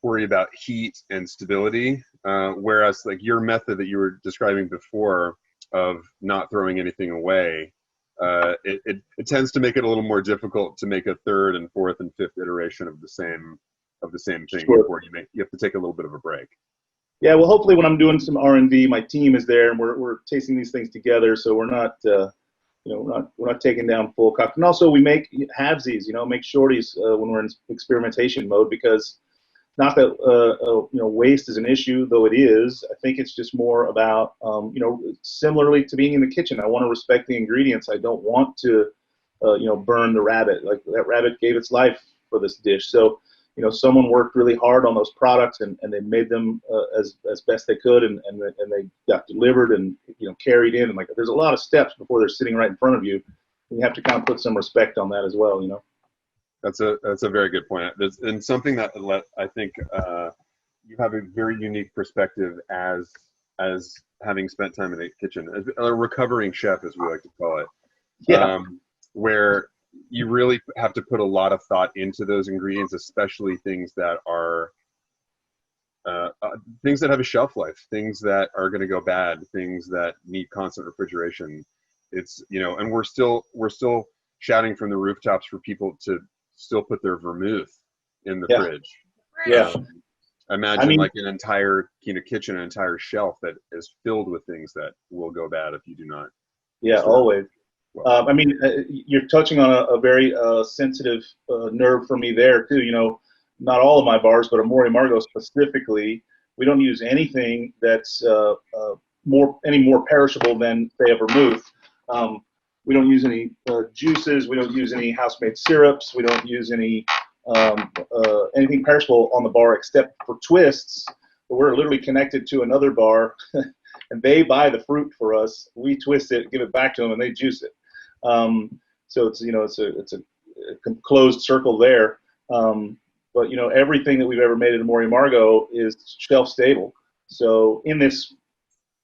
worry about heat and stability, whereas like your method that you were describing before of not throwing anything away, it tends to make it a little more difficult to make a 3rd and 4th and 5th iteration of the same thing. Sure. Before you have to take a little bit of a break. Yeah, well, hopefully when I'm doing some R&D, my team is there and we're tasting these things together, so we're not we're not taking down full cocktail. And also we make halvesies, make shorties when we're in experimentation mode, because not that waste is an issue, though it is. I think it's just more about similarly to being in the kitchen. I want to respect the ingredients. I don't want to burn the rabbit. Like that rabbit gave its life for this dish. So someone worked really hard on those products and they made them as best they could, and they got delivered and carried in, and like there's a lot of steps before they're sitting right in front of you. And you have to kind of put some respect on that as well. That's a very good point. And something that I think you have a very unique perspective as having spent time in the kitchen, as a recovering chef, as we like to call it. Yeah. Where you really have to put a lot of thought into those ingredients, especially things that are things that have a shelf life, things that are going to go bad, things that need constant refrigeration. It's and we're still shouting from the rooftops for people to still put their vermouth in the fridge. Yeah. Imagine like an entire kitchen, an entire shelf that is filled with things that will go bad if you do not. Yeah, always. Well, you're touching on a very sensitive nerve for me there too. Not all of my bars, but Amaro Montenegro specifically, we don't use anything that's any more perishable than, say, a vermouth. We don't use any juices. We don't use any house-made syrups. We don't use any anything perishable on the bar except for twists. But we're literally connected to another bar, and they buy the fruit for us. We twist it, give it back to them, and they juice it. So it's closed circle there. But you know, everything that we've ever made at Amaro Amargo is shelf stable. So in this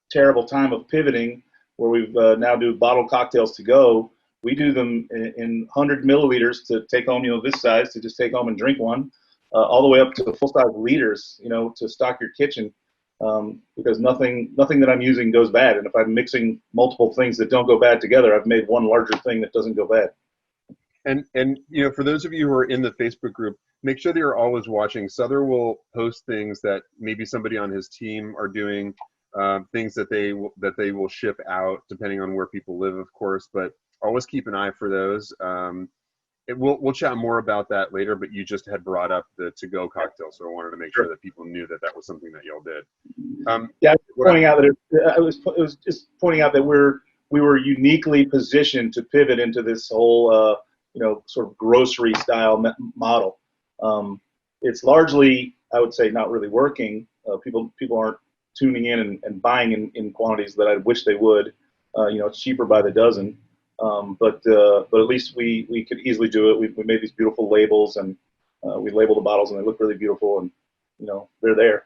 terrible time of pivoting, where we've now do bottled cocktails to go, we do them in 100 milliliters to take home, you know, this size to just take home and drink one, all the way up to full-size liters, you know, to stock your kitchen, because nothing that I'm using goes bad. And if I'm mixing multiple things that don't go bad together, I've made one larger thing that doesn't go bad. And you know, for those of you who are in the Facebook group, make sure that you're always watching. Sother will post things that maybe somebody on his team are doing, things that they will ship out, depending on where people live, of course. But always keep an eye for those. We'll chat more about that later. But you just had brought up the to-go cocktail, so I wanted to make sure that people knew that that was something that y'all did. Yeah, I was just pointing out that we were uniquely positioned to pivot into this whole you know, sort of grocery style model. It's largely, I would say, not really working. People aren't tuning in and buying in quantities that I wish they would. You know, it's cheaper by the dozen. But at least we could easily do it. We made these beautiful labels, and we label the bottles, and they look really beautiful, and you know, they're there.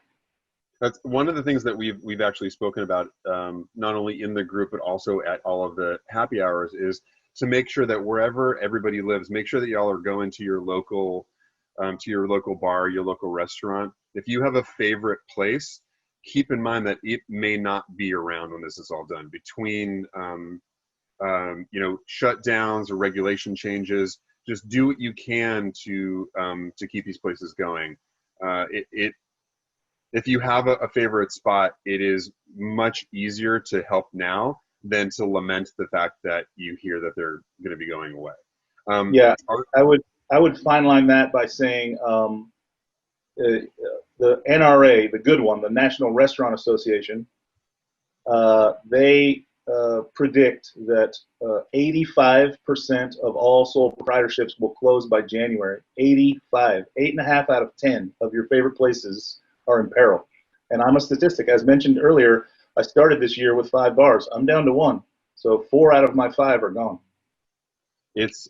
That's one of the things that we've actually spoken about, not only in the group but also at all of the happy hours, is to make sure that wherever everybody lives, make sure that y'all are going to your local bar, your local restaurant. If you have a favorite place, keep in mind that it may not be around when this is all done. Between you know, shutdowns or regulation changes, just do what you can to keep these places going. If you have a favorite spot, it is much easier to help now than to lament the fact that you hear that they're going to be going away. Yeah, I would fine line that by saying the NRA, the good one, the National Restaurant Association, they predict that 85% of all sole proprietorships will close by January. 85, 8.5 out of 10 of your favorite places are in peril. And I'm a statistic. As mentioned earlier, I started this year with 5 bars. I'm down to 1. So 4 out of my 5 are gone. It's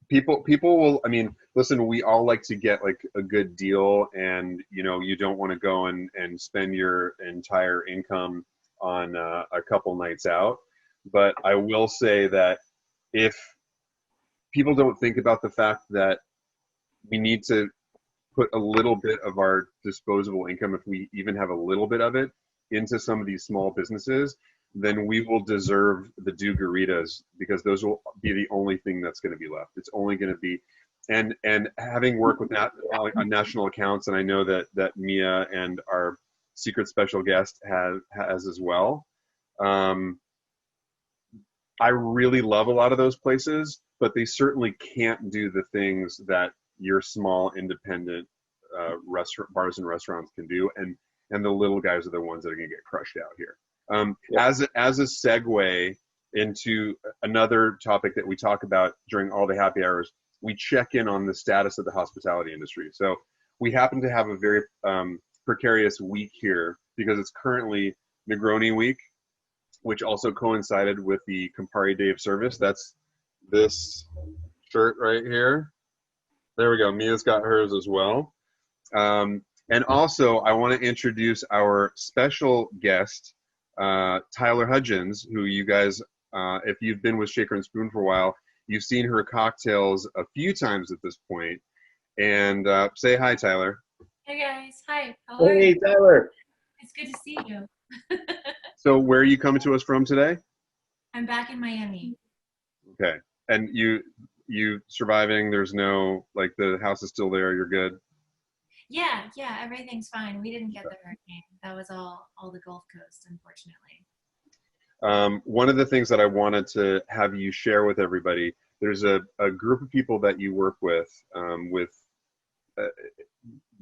people will, I mean, listen, we all like to get like a good deal, and you know, you don't want to go and spend your entire income on a couple nights out. But I will say that if people don't think about the fact that we need to put a little bit of our disposable income, if we even have a little bit of it, into some of these small businesses, then we will deserve the do-garitas, because those will be the only thing that's going to be left. It's only going to be, and having worked with on national accounts, and I know that Mia and our secret special guest has as well. I really love a lot of those places, but they certainly can't do the things that your small independent bars and restaurants can do, and the little guys are the ones that are going to get crushed out here. As a segue into another topic that we talk about during all the happy hours, we check in on the status of the hospitality industry. So we happen to have a very precarious week here because it's currently Negroni week, which also coincided with the Campari Day of Service. That's this shirt right here. There we go. Mia's got hers as well. And also, I want to introduce our special guest, Tyler Hudgins, who you guys, if you've been with Shaker and Spoon for a while, you've seen her cocktails a few times at this point. And say hi, Tyler. Hey guys, hi. How are Hey, you? Tyler. It's good to see you. So where are you coming to us from today? I'm back in Miami. Okay. And you surviving? There's no, like, the house is still there, you're good? Yeah, everything's fine. We didn't get the hurricane. That was all the Gulf Coast, unfortunately. One of the things that I wanted to have you share with everybody, there's a group of people that you work with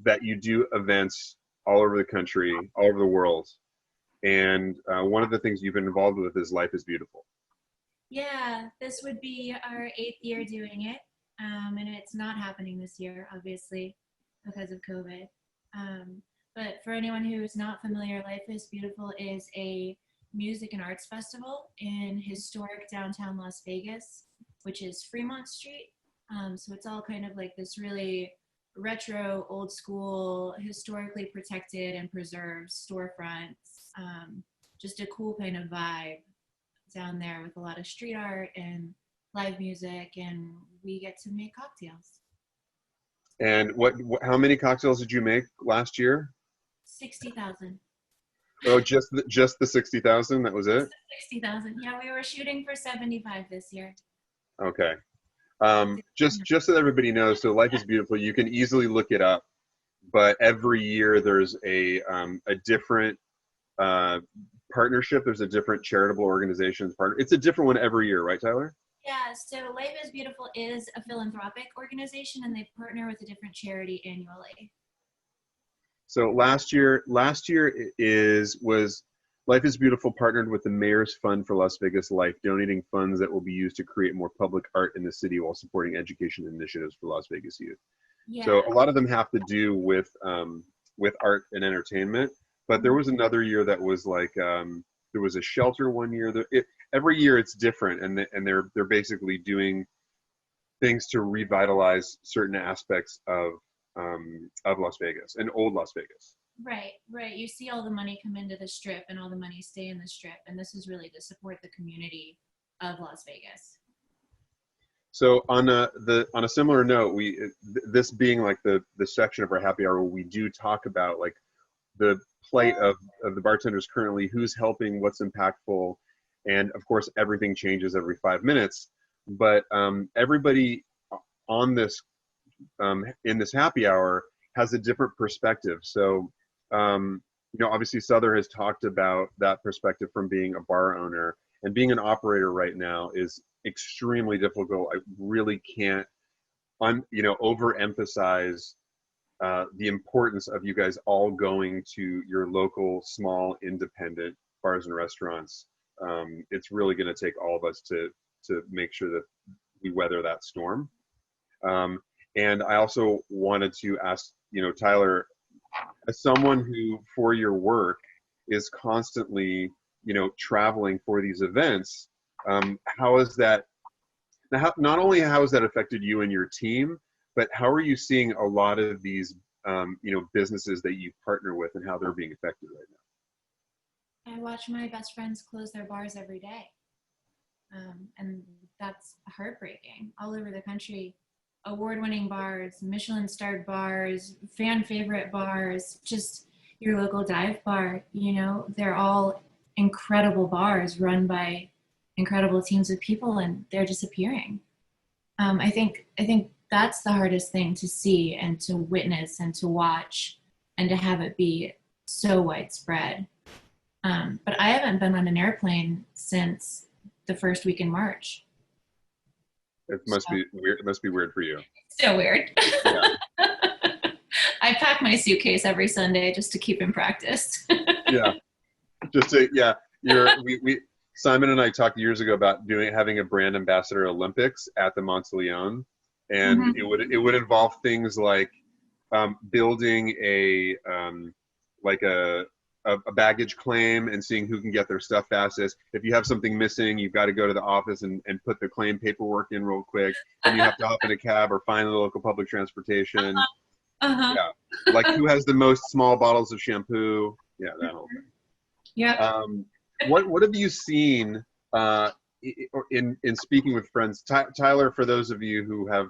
that you do events all over the country, all over the world. And one of the things you've been involved with is Life is Beautiful. Yeah, this would be our 8th year doing it. And it's not happening this year, obviously, because of COVID. But for anyone who's not familiar, Life is Beautiful is a music and arts festival in historic downtown Las Vegas, which is Fremont Street. So it's all kind of like this really retro, old school, historically protected and preserved storefronts. Just a cool kind of vibe down there with a lot of street art and live music, and we get to make cocktails. And how many cocktails did you make last year? 60,000. Oh, just the 60,000. That was it. 60,000. Yeah, we were shooting for 75 this year. Okay. Just so that everybody knows, so Life is Beautiful. You can easily look it up, but every year there's a different partnership. There's a different charitable organizations partner. It's a different one every year, right, Tyler? Yeah, so Life is Beautiful is a philanthropic organization, and they partner with a different charity annually. So last year was Life is Beautiful partnered with the Mayor's Fund for Las Vegas Life, donating funds that will be used to create more public art in the city while supporting education initiatives for Las Vegas youth. Yeah. So a lot of them have to do with art and entertainment. But there was another year that was like there was a shelter one year. Every year it's different, and they're basically doing things to revitalize certain aspects of Las Vegas and old Las Vegas. Right. You see all the money come into the Strip, and all the money stay in the Strip, and this is really to support the community of Las Vegas. So on a similar note, this being like the section of our happy hour where we do talk about like the plight of the bartenders currently, who's helping, what's impactful, and of course everything changes every 5 minutes. But everybody on this in this happy hour has a different perspective. So obviously Sother has talked about that perspective from being a bar owner, and being an operator right now is extremely difficult. I really can't overemphasize the importance of you guys all going to your local small independent bars and restaurants. It's really going to take all of us to make sure that we weather that storm. And I also wanted to ask, Tyler, as someone who for your work is constantly, traveling for these events, how is that, not only how has that affected you and your team, but how are you seeing a lot of these, businesses that you partner with and how they're being affected right now? I watch my best friends close their bars every day. And that's heartbreaking. All over the country, award-winning bars, Michelin-starred bars, fan favorite bars, just your local dive bar, they're all incredible bars run by incredible teams of people, and they're disappearing. I think that's the hardest thing to see and to witness and to watch, and to have it be so widespread. But I haven't been on an airplane since the first week in March. It must be weird. It must be weird for you. So weird. Yeah. I pack my suitcase every Sunday just to keep in practice. Yeah. Simon and I talked years ago about having a brand ambassador Olympics at the Monteleone, and it would involve things like building a baggage claim and seeing who can get their stuff fastest. If you have something missing, you've got to go to the office and put the claim paperwork in real quick, and you have to hop in a cab or find the local public transportation. Yeah, like who has the most small bottles of shampoo. Yeah, that whole thing. Yeah. What have you seen in speaking with friends? Tyler, for those of you who have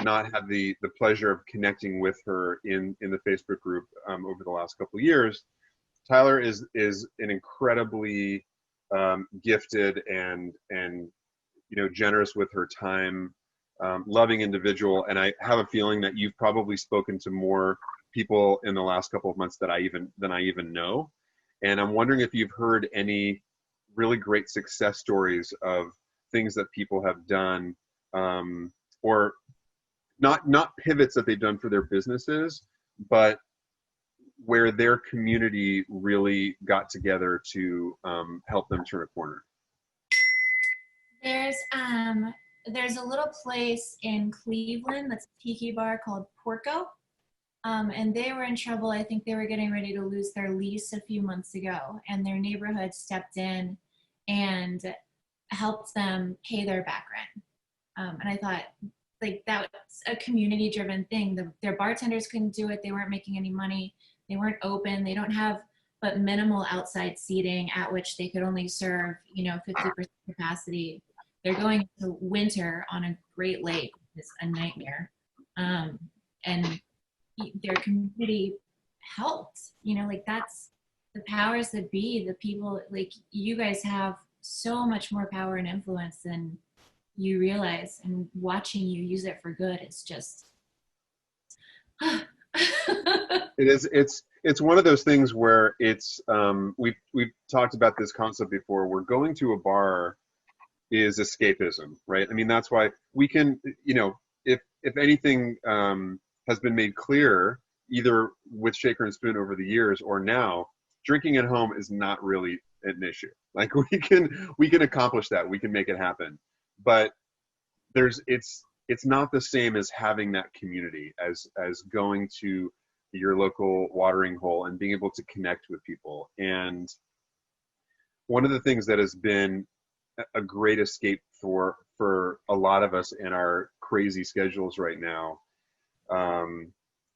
not had the pleasure of connecting with her in the Facebook group over the last couple of years, Tyler is an incredibly gifted and generous with her time, loving individual, and I have a feeling that you've probably spoken to more people in the last couple of months than I even know. And I'm wondering if you've heard any really great success stories of things that people have done, or not pivots that they've done for their businesses, but where their community really got together to help them turn a corner. There's a little place in Cleveland that's a tiki bar called Porco. And they were in trouble. I think they were getting ready to lose their lease a few months ago, and their neighborhood stepped in and helped them pay their back rent. And I thought, like that's a community driven thing. Their bartenders couldn't do it. They weren't making any money. They weren't open. They don't have but minimal outside seating at which they could only serve, 50% capacity. They're going into winter on a Great Lake. It's a nightmare. And their community helped, like that's the powers that be, the people, like you guys have so much more power and influence than you realize, and watching you use it for good, it's just it's one of those things where it's we've talked about this concept before, where going to a bar is escapism, right? I mean, that's why we can, if anything has been made clear, either with Shaker and Spoon over the years or now, drinking at home is not really an issue. Like we can accomplish that. We can make it happen. But it's not the same as having that community, as going to your local watering hole and being able to connect with people. And one of the things that has been a great escape for a lot of us in our crazy schedules right now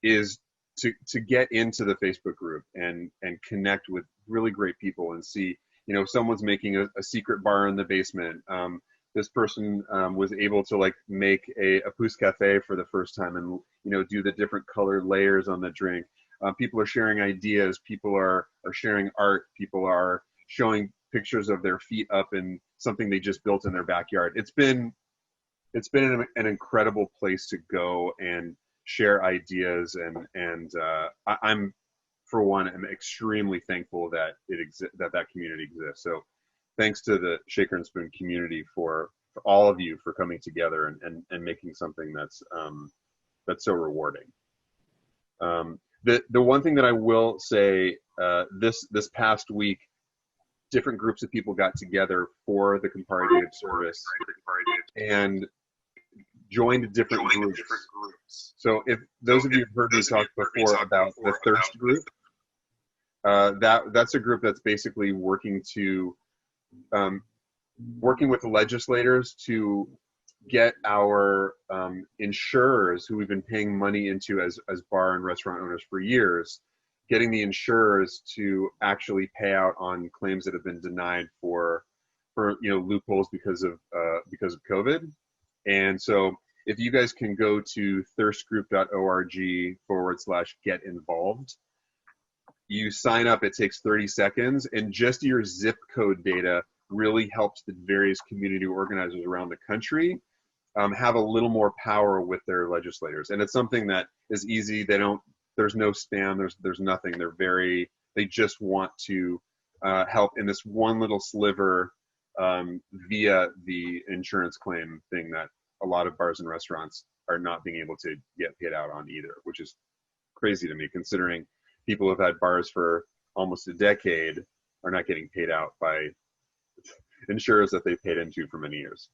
is to get into the Facebook group and connect with really great people and see, someone's making a secret bar in the basement. This person was able to like make a pousse cafe for the first time and, do the different colored layers on the drink. People are sharing ideas. People are sharing art. People are showing pictures of their feet up in something they just built in their backyard. It's been an incredible place to go and share ideas. And I'm, for one, am extremely thankful that that community exists. So thanks to the Shaker and Spoon community for all of you for coming together and making something that's so rewarding. The one thing that I will say, this past week, different groups of people got together for the Campari Day of Service and joined different groups. So if those of you have heard me talk before about the Thirst group, that's a group that's basically working with the legislators to get our insurers, who we've been paying money into as bar and restaurant owners for years, getting the insurers to actually pay out on claims that have been denied for loopholes because of COVID. And so if you guys can go to thirstgroup.org/get involved, you sign up, it takes 30 seconds, and just your zip code data really helps the various community organizers around the country have a little more power with their legislators. And it's something that is easy. There's no spam, there's nothing. They just want to help in this one little sliver via the insurance claim thing that a lot of bars and restaurants are not being able to get paid out on either, which is crazy to me, considering people who have had bars for almost a decade are not getting paid out by insurers that they paid into for many years.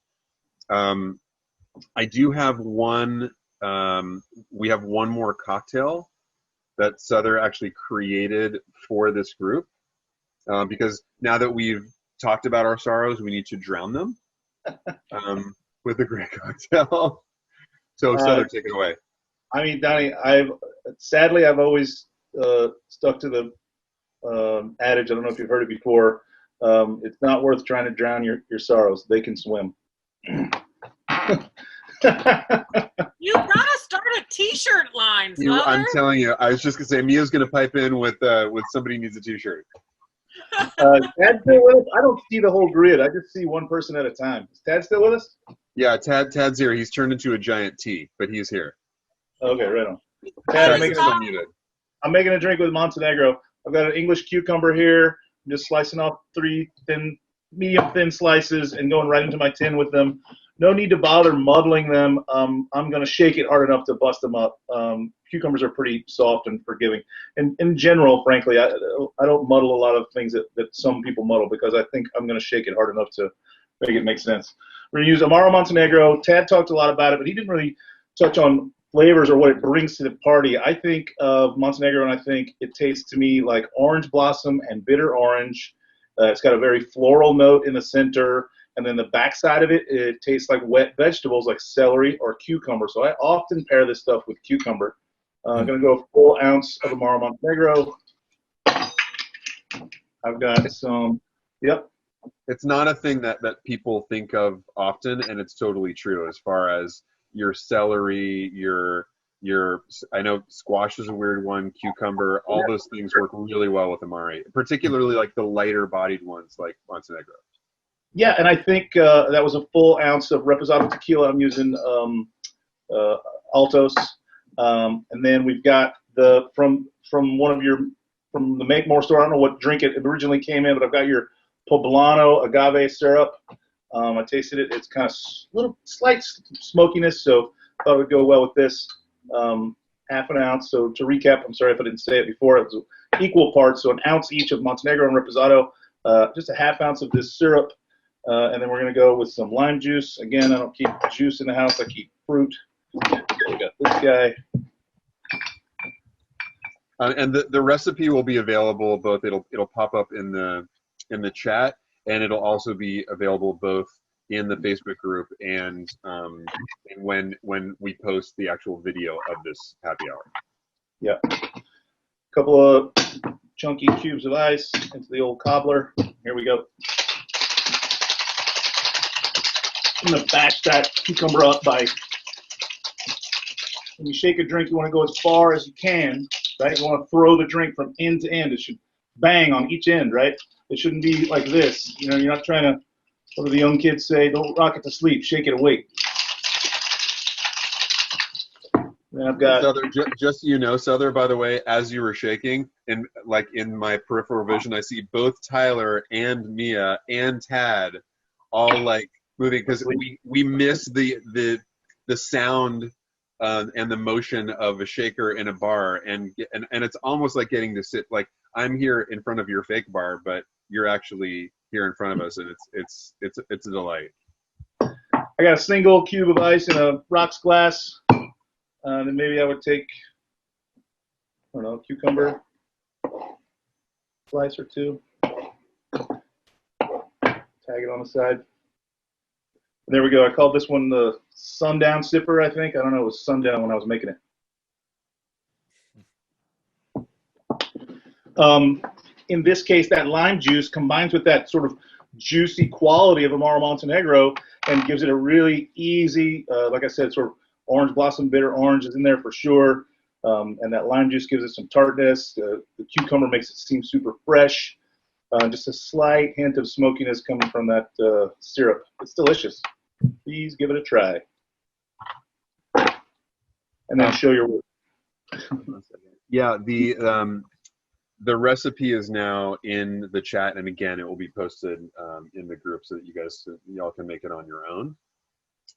I do have we have one more cocktail that Sother actually created for this group, because now that we've talked about our sorrows, we need to drown them with a great cocktail. So Sother, take it away. I mean, Donnie, I've always stuck to the adage. I don't know if you've heard it before. It's not worth trying to drown your sorrows. They can swim. You gotta start a T-shirt line, Sother. I'm telling you, I was just gonna say, Mia's gonna pipe in with somebody needs a T-shirt. Tad's still with us? I don't see the whole grid. I just see one person at a time. Is Tad still with us? Yeah, Tad's here. He's turned into a giant T, but he's here. Okay, right on. Tad, I'm making a drink with Montenegro. I've got an English cucumber here. I'm just slicing off 3 medium thin slices and going right into my tin with them. No need to bother muddling them. I'm going to shake it hard enough to bust them up. Cucumbers are pretty soft and forgiving. And in general, frankly, I don't muddle a lot of things that some people muddle, because I think I'm going to shake it hard enough to make it make sense. We're going to use Amaro Montenegro. Tad talked a lot about it, but he didn't really touch on flavors or what it brings to the party. I think of Montenegro, and I think it tastes to me like orange blossom and bitter orange. It's got a very floral note in the center. And then the backside of it, it tastes like wet vegetables like celery or cucumber. So I often pair this stuff with cucumber. I'm going to go a full ounce of Amaro Montenegro. I've got some, yep. It's not a thing that people think of often, and it's totally true as far as your celery, your I know squash is a weird one, cucumber, all those things work really well with Amari, particularly like the lighter bodied ones like Montenegro. Yeah, and I think that was a full ounce of reposado tequila. I'm using Altos. And then we've got from the Make More store. I don't know what drink it originally came in, but I've got your poblano-agave syrup. I tasted it. It's kind of little slight smokiness, so I thought it would go well with this. Half an ounce. So to recap, I'm sorry if I didn't say it before. It was equal parts, so an ounce each of Montenegro and reposado. Just a half ounce of this syrup, and then we're going to go with some lime juice. Again, I don't keep juice in the house. I keep fruit. So we got this guy. And the recipe will be available both. It'll pop up in the chat, and it'll also be available both in the Facebook group and when we post the actual video of this happy hour. Yeah. A couple of chunky cubes of ice into the old cobbler. Here we go. I'm going to batch that cucumber up by, when you shake a drink, you want to go as far as you can, right? You want to throw the drink from end to end. It should bang on each end, right? It shouldn't be like this. You know, you're not trying to, what do the young kids say? Don't rock it to sleep, shake it awake. Then I've got Sother, just so you know, Sother, by the way, as you were shaking, and like in my peripheral vision, I see both Tyler and Mia and Tad all like moving because we miss the sound and the motion of a shaker in a bar, and it's almost like getting to sit like I'm here in front of your fake bar, but you're actually here in front of us, and it's a delight. I got a single cube of ice in a rocks glass. Then maybe I would take, I don't know, cucumber slice or two. Tag it on the side. And there we go. I called this one the Sundown Sipper, I think. I don't know. It was sundown when I was making it. In this case, that lime juice combines with that sort of juicy quality of Amaro Montenegro and gives it a really easy, like I said, sort of orange blossom bitter orange is in there for sure. And that lime juice gives it some tartness. The cucumber makes it seem super fresh. Just a slight hint of smokiness coming from that syrup. It's delicious. Please give it a try. And then show your work. Yeah, the recipe is now in the chat, and again, it will be posted in the group so that y'all can make it on your own.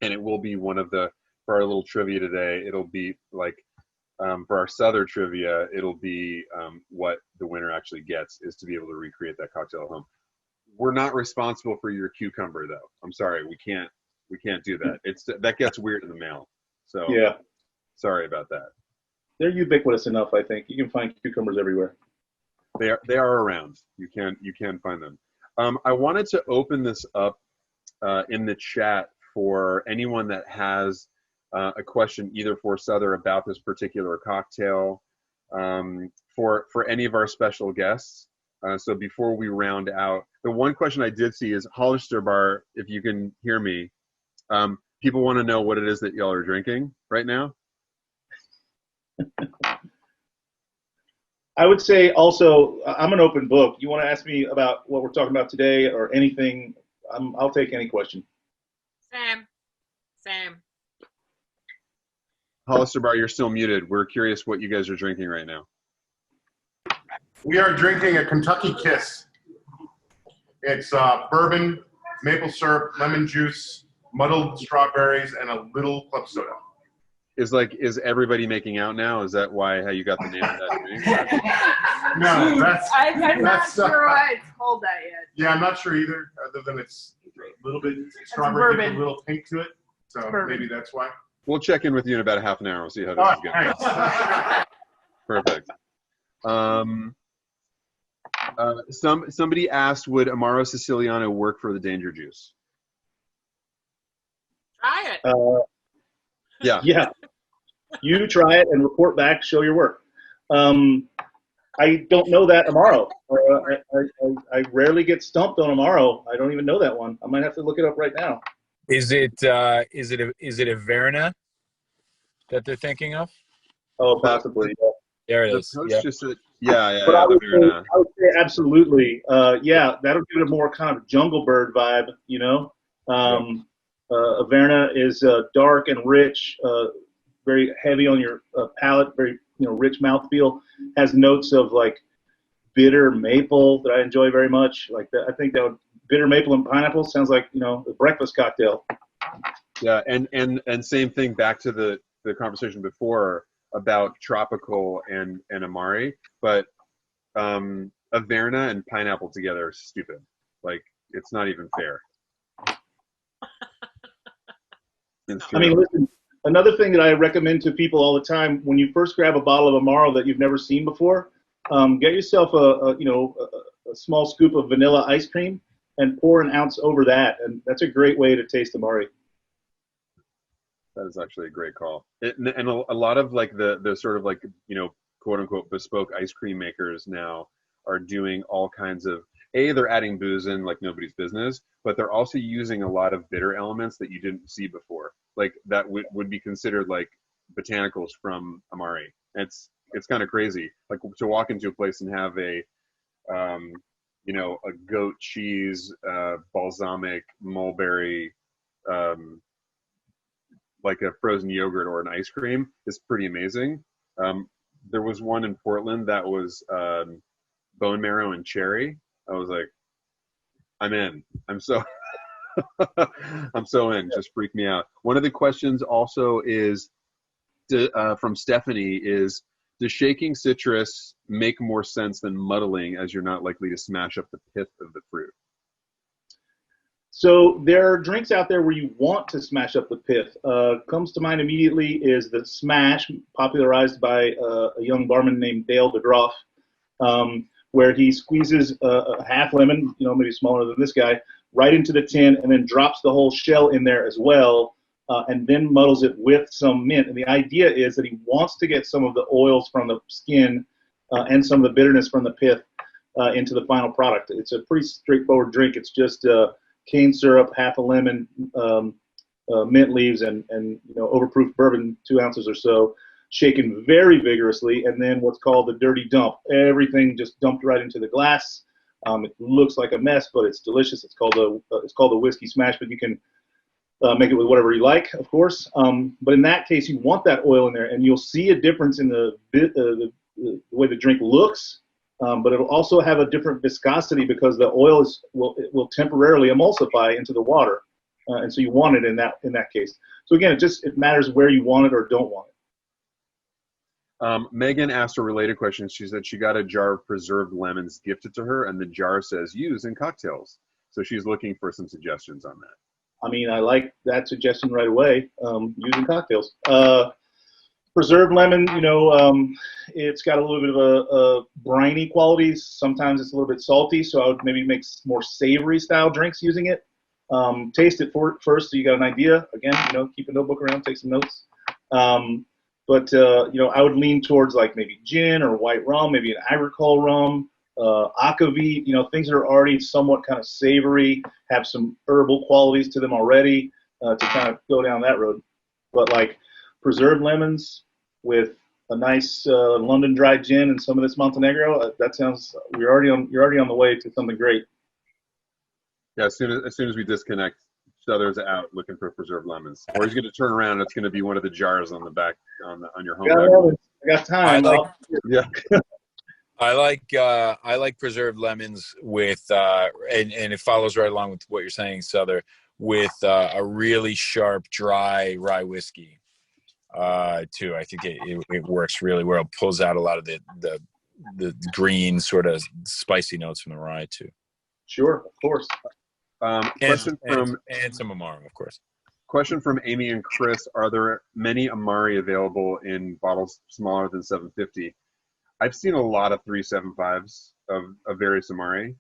And it will be one of the, for our little trivia today, it'll be like, for our Sother trivia, it'll be what the winner actually gets is to be able to recreate that cocktail at home. We're not responsible for your cucumber, though. I'm sorry, we can't do that. That gets weird in the mail. So yeah, sorry about that. They're ubiquitous enough, I think. You can find cucumbers everywhere. They are around. You can find them. I wanted to open this up in the chat for anyone that has a question either for Sother about this particular cocktail, for any of our special guests. So before we round out, the one question I did see is Hollister Bar, if you can hear me, people want to know what it is that y'all are drinking right now. I would say also, I'm an open book. You want to ask me about what we're talking about today or anything, I'll take any question. Same. Hollister Bar, you're still muted. We're curious what you guys are drinking right now. We are drinking a Kentucky Kiss. It's bourbon, maple syrup, lemon juice, muddled strawberries, and a little club soda. Is everybody making out now? Is that how you got the name of that drink? No, I'm not sure why it's called that yet. Yeah, I'm not sure either, other than it's a little bit strawberry, gives a little pink to it. So maybe that's why. We'll check in with you in about a half an hour. We'll see how this is going. Right. Perfect. Somebody asked, would Amaro Siciliano work for the Danger Juice? Try it. Yeah. Yeah. You try it and report back, show your work. I don't know that Amaro. I rarely get stumped on Amaro. I don't even know that one. I might have to look it up right now. Is it a Verna that they're thinking of? Oh, possibly. Yeah. There it The is. post Yeah. just said, yeah, But I would, say, Laverna. I would say absolutely. Yeah, that'll give it a more kind of jungle bird vibe, you know. Averna is dark and rich, very heavy on your palate, very rich mouthfeel. Has notes of like bitter maple that I enjoy very much. Like that, I think that bitter maple and pineapple sounds like a breakfast cocktail. Yeah, and same thing back to the conversation before about tropical and Amari, but Averna and pineapple together are stupid. Like, it's not even fair. I mean, listen, another thing that I recommend to people all the time, when you first grab a bottle of Amaro that you've never seen before, get yourself a small scoop of vanilla ice cream and pour an ounce over that, and that's a great way to taste Amari. That is actually a great call. And a lot of like the sort of like quote unquote bespoke ice cream makers now are doing all kinds of they're adding booze in like nobody's business, but they're also using a lot of bitter elements that you didn't see before. Like that would be considered like botanicals from Amari. It's kind of crazy. Like to walk into a place and have a goat cheese, balsamic, mulberry, like a frozen yogurt or an ice cream is pretty amazing. There was one in Portland that was bone marrow and cherry. I was like, I'm in. I'm so in. Just freak me out. One of the questions also is from Stephanie is, does shaking citrus make more sense than muddling, as you're not likely to smash up the pith of the fruit? So there are drinks out there where you want to smash up the pith. Comes to mind immediately is the Smash, popularized by a young barman named Dale DeGroff, where he squeezes a half lemon, maybe smaller than this guy, right into the tin and then drops the whole shell in there as well, and then muddles it with some mint. And the idea is that he wants to get some of the oils from the skin and some of the bitterness from the pith into the final product. It's a pretty straightforward drink. It's just cane syrup, half a lemon, mint leaves, and overproof bourbon, 2 ounces or so, shaken very vigorously, and then what's called the dirty dump. Everything just dumped right into the glass. It looks like a mess, but it's delicious. It's called a whiskey smash, but you can make it with whatever you like, of course. But in that case, you want that oil in there, and you'll see a difference in the way the drink looks. But it'll also have a different viscosity because the oil will temporarily emulsify into the water, and so you want it in that case. So again, it matters where you want it or don't want it. Megan asked a related question. She said she got a jar of preserved lemons gifted to her, and the jar says use in cocktails. So she's looking for some suggestions on that. I mean, I like that suggestion right away. Using cocktails. Preserved lemon, it's got a little bit of a briny qualities. Sometimes it's a little bit salty, so I would maybe make more savory style drinks using it. Taste it first so you got an idea. Again, keep a notebook around, take some notes. But I would lean towards like maybe gin or white rum, maybe an agricole rum, akavit, things that are already somewhat kind of savory, have some herbal qualities to them already, to kind of go down that road. But like preserved lemons with a nice London dry gin and some of this Montenegro, that sounds you're already on the way to something great. Yeah, as soon as we disconnect, Sother's out looking for preserved lemons, or he's going to turn around and it's going to be one of the jars on the back on your home bag. I got time. Yeah. I like preserved lemons with and it follows right along with what you're saying, Sother, with a really sharp dry rye whiskey too. I think it works really well. It pulls out a lot of the green sort of spicy notes from the rye too. Sure, of course. Question from some Amaro, of course. Question from Amy and Chris: are there many Amari available in bottles smaller than 750? I've seen a lot of 375s of various Amari.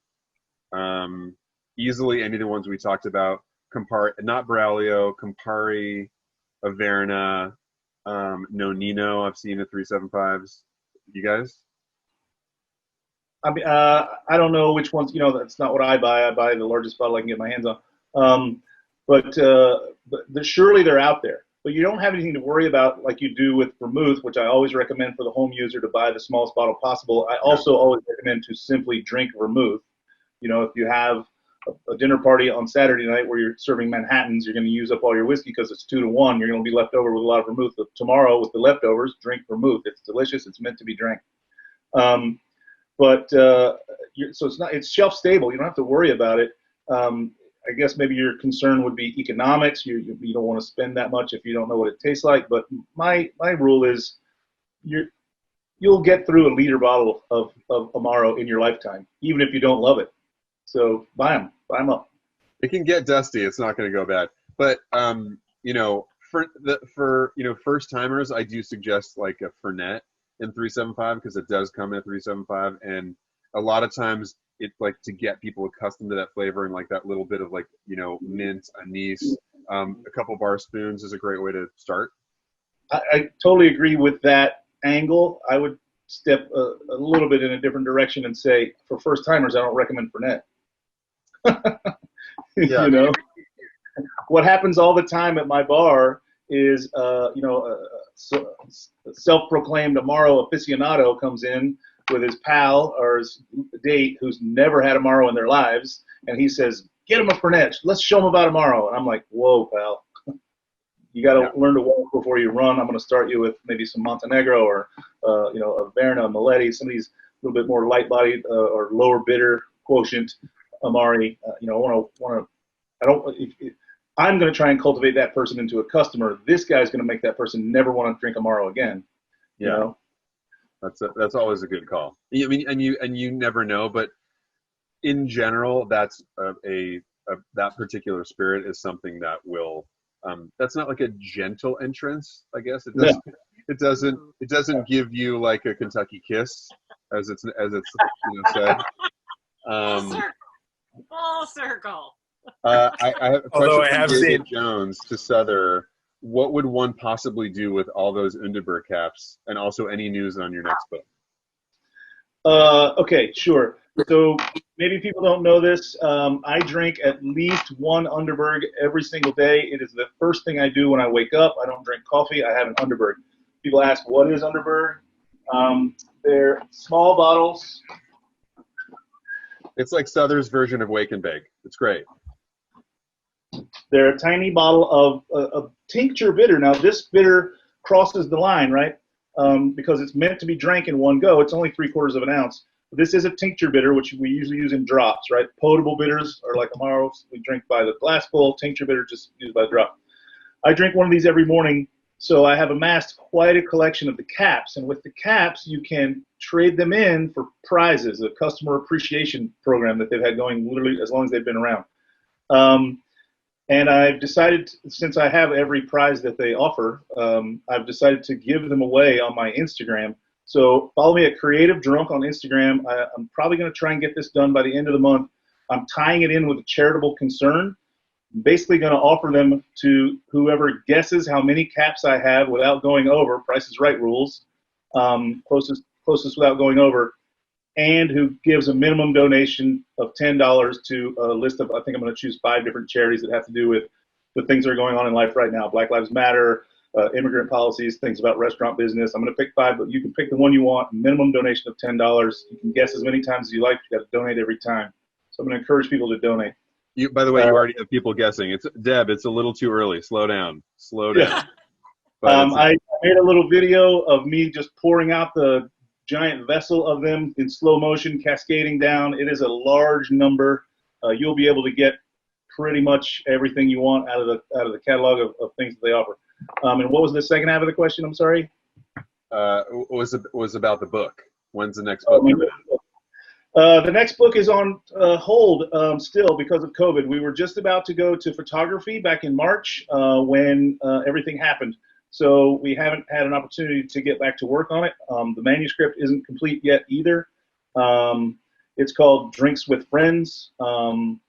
Easily any of the ones we talked about. Campari, not Braulio, Campari, Averna, Nonino. I've seen the 375s. You guys? I mean, I don't know which ones. You know, that's not what I buy. I buy the largest bottle I can get my hands on. But surely they're out there. But you don't have anything to worry about like you do with vermouth, which I always recommend for the home user to buy the smallest bottle possible. I also always recommend to simply drink vermouth. You know, if you have a dinner party on Saturday night where you're serving Manhattans, you're going to use up all your whiskey because it's 2 to 1. You're going to be left over with a lot of vermouth. But tomorrow, with the leftovers, drink vermouth. It's delicious. It's meant to be drank. So it's shelf stable. You don't have to worry about it. I guess maybe your concern would be economics. You don't want to spend that much if you don't know what it tastes like. But my rule is you'll get through a liter bottle of Amaro in your lifetime, even if you don't love it. So buy them up. It can get dusty. It's not going to go bad. But for first timers, I do suggest like a Fernet in 375 because it does come in 375, and a lot of times it's like to get people accustomed to that flavor and like that little bit of like mint, anise, a couple bar spoons is a great way to start. I totally agree with that angle. I would step a little bit in a different direction and say for first timers, I don't recommend Fernet. Yeah. You know, what happens all the time at my bar is a self-proclaimed Amaro aficionado comes in with his pal or his date who's never had Amaro in their lives, and he says, "Get him a Fernet. Let's show him about Amaro." And I'm like, "Whoa, pal, you got to learn to walk before you run. I'm going to start you with maybe some Montenegro or a Verna, Maletti, some of these little bit more light-bodied or lower bitter quotient Amari. I'm going to try and cultivate that person into a customer. This guy's going to make that person never want to drink Amaro again." Yeah. You know? That's always a good call. I mean, and you never know, but in general, that's that particular spirit is something that will. That's not like a gentle entrance, I guess. It doesn't give you like a Kentucky kiss, as it's said. Full circle. I have a Although question I have from David seen Jones to Sother. What would one possibly do with all those Underberg caps, and also any news on your next book? Okay, sure. So maybe people don't know this. I drink at least one Underberg every single day. It is the first thing I do when I wake up. I don't drink coffee. I have an Underberg. People ask, what is Underberg? They're small bottles. It's like Sother's version of Wake and Bake. It's great. They're a tiny bottle of tincture bitter. Now, this bitter crosses the line, right? Because it's meant to be drank in one go. It's only 3/4 of an ounce. This is a tincture bitter, which we usually use in drops, right? Potable bitters are like Amaros. We drink by the glassful. Tincture bitter just used by the drop. I drink one of these every morning, so I have amassed quite a collection of the caps. And with the caps, you can trade them in for prizes, a customer appreciation program that they've had going literally as long as they've been around. And I've decided, since I have every prize that they offer, I've decided to give them away on my Instagram. So follow me at Creative Drunk on Instagram. I'm probably going to try and get this done by the end of the month. I'm tying it in with a charitable concern. I'm basically going to offer them to whoever guesses how many caps I have without going over, Price is Right rules, closest without going over, and who gives a minimum donation of $10 to a list of, I think I'm going to choose 5 different charities that have to do with the things that are going on in life right now. Black Lives Matter, immigrant policies, things about restaurant business. I'm going to pick 5, but you can pick the one you want, minimum donation of $10. You can guess as many times as you like. You got to donate every time. So I'm going to encourage people to donate. By the way, you already have people guessing. It's Deb. It's a little too early. Slow down. Yeah. I made a little video of me just pouring out the giant vessel of them in slow motion, cascading down. It is a large number. You'll be able to get pretty much everything you want out of the catalog of things that they offer. And what was the second half of the question? I'm sorry. Was about the book. When's the next book? The next book is on hold still because of COVID. We were just about to go to photography back in March when everything happened. So we haven't had an opportunity to get back to work on it. The manuscript isn't complete yet either. It's called Drinks with Friends, and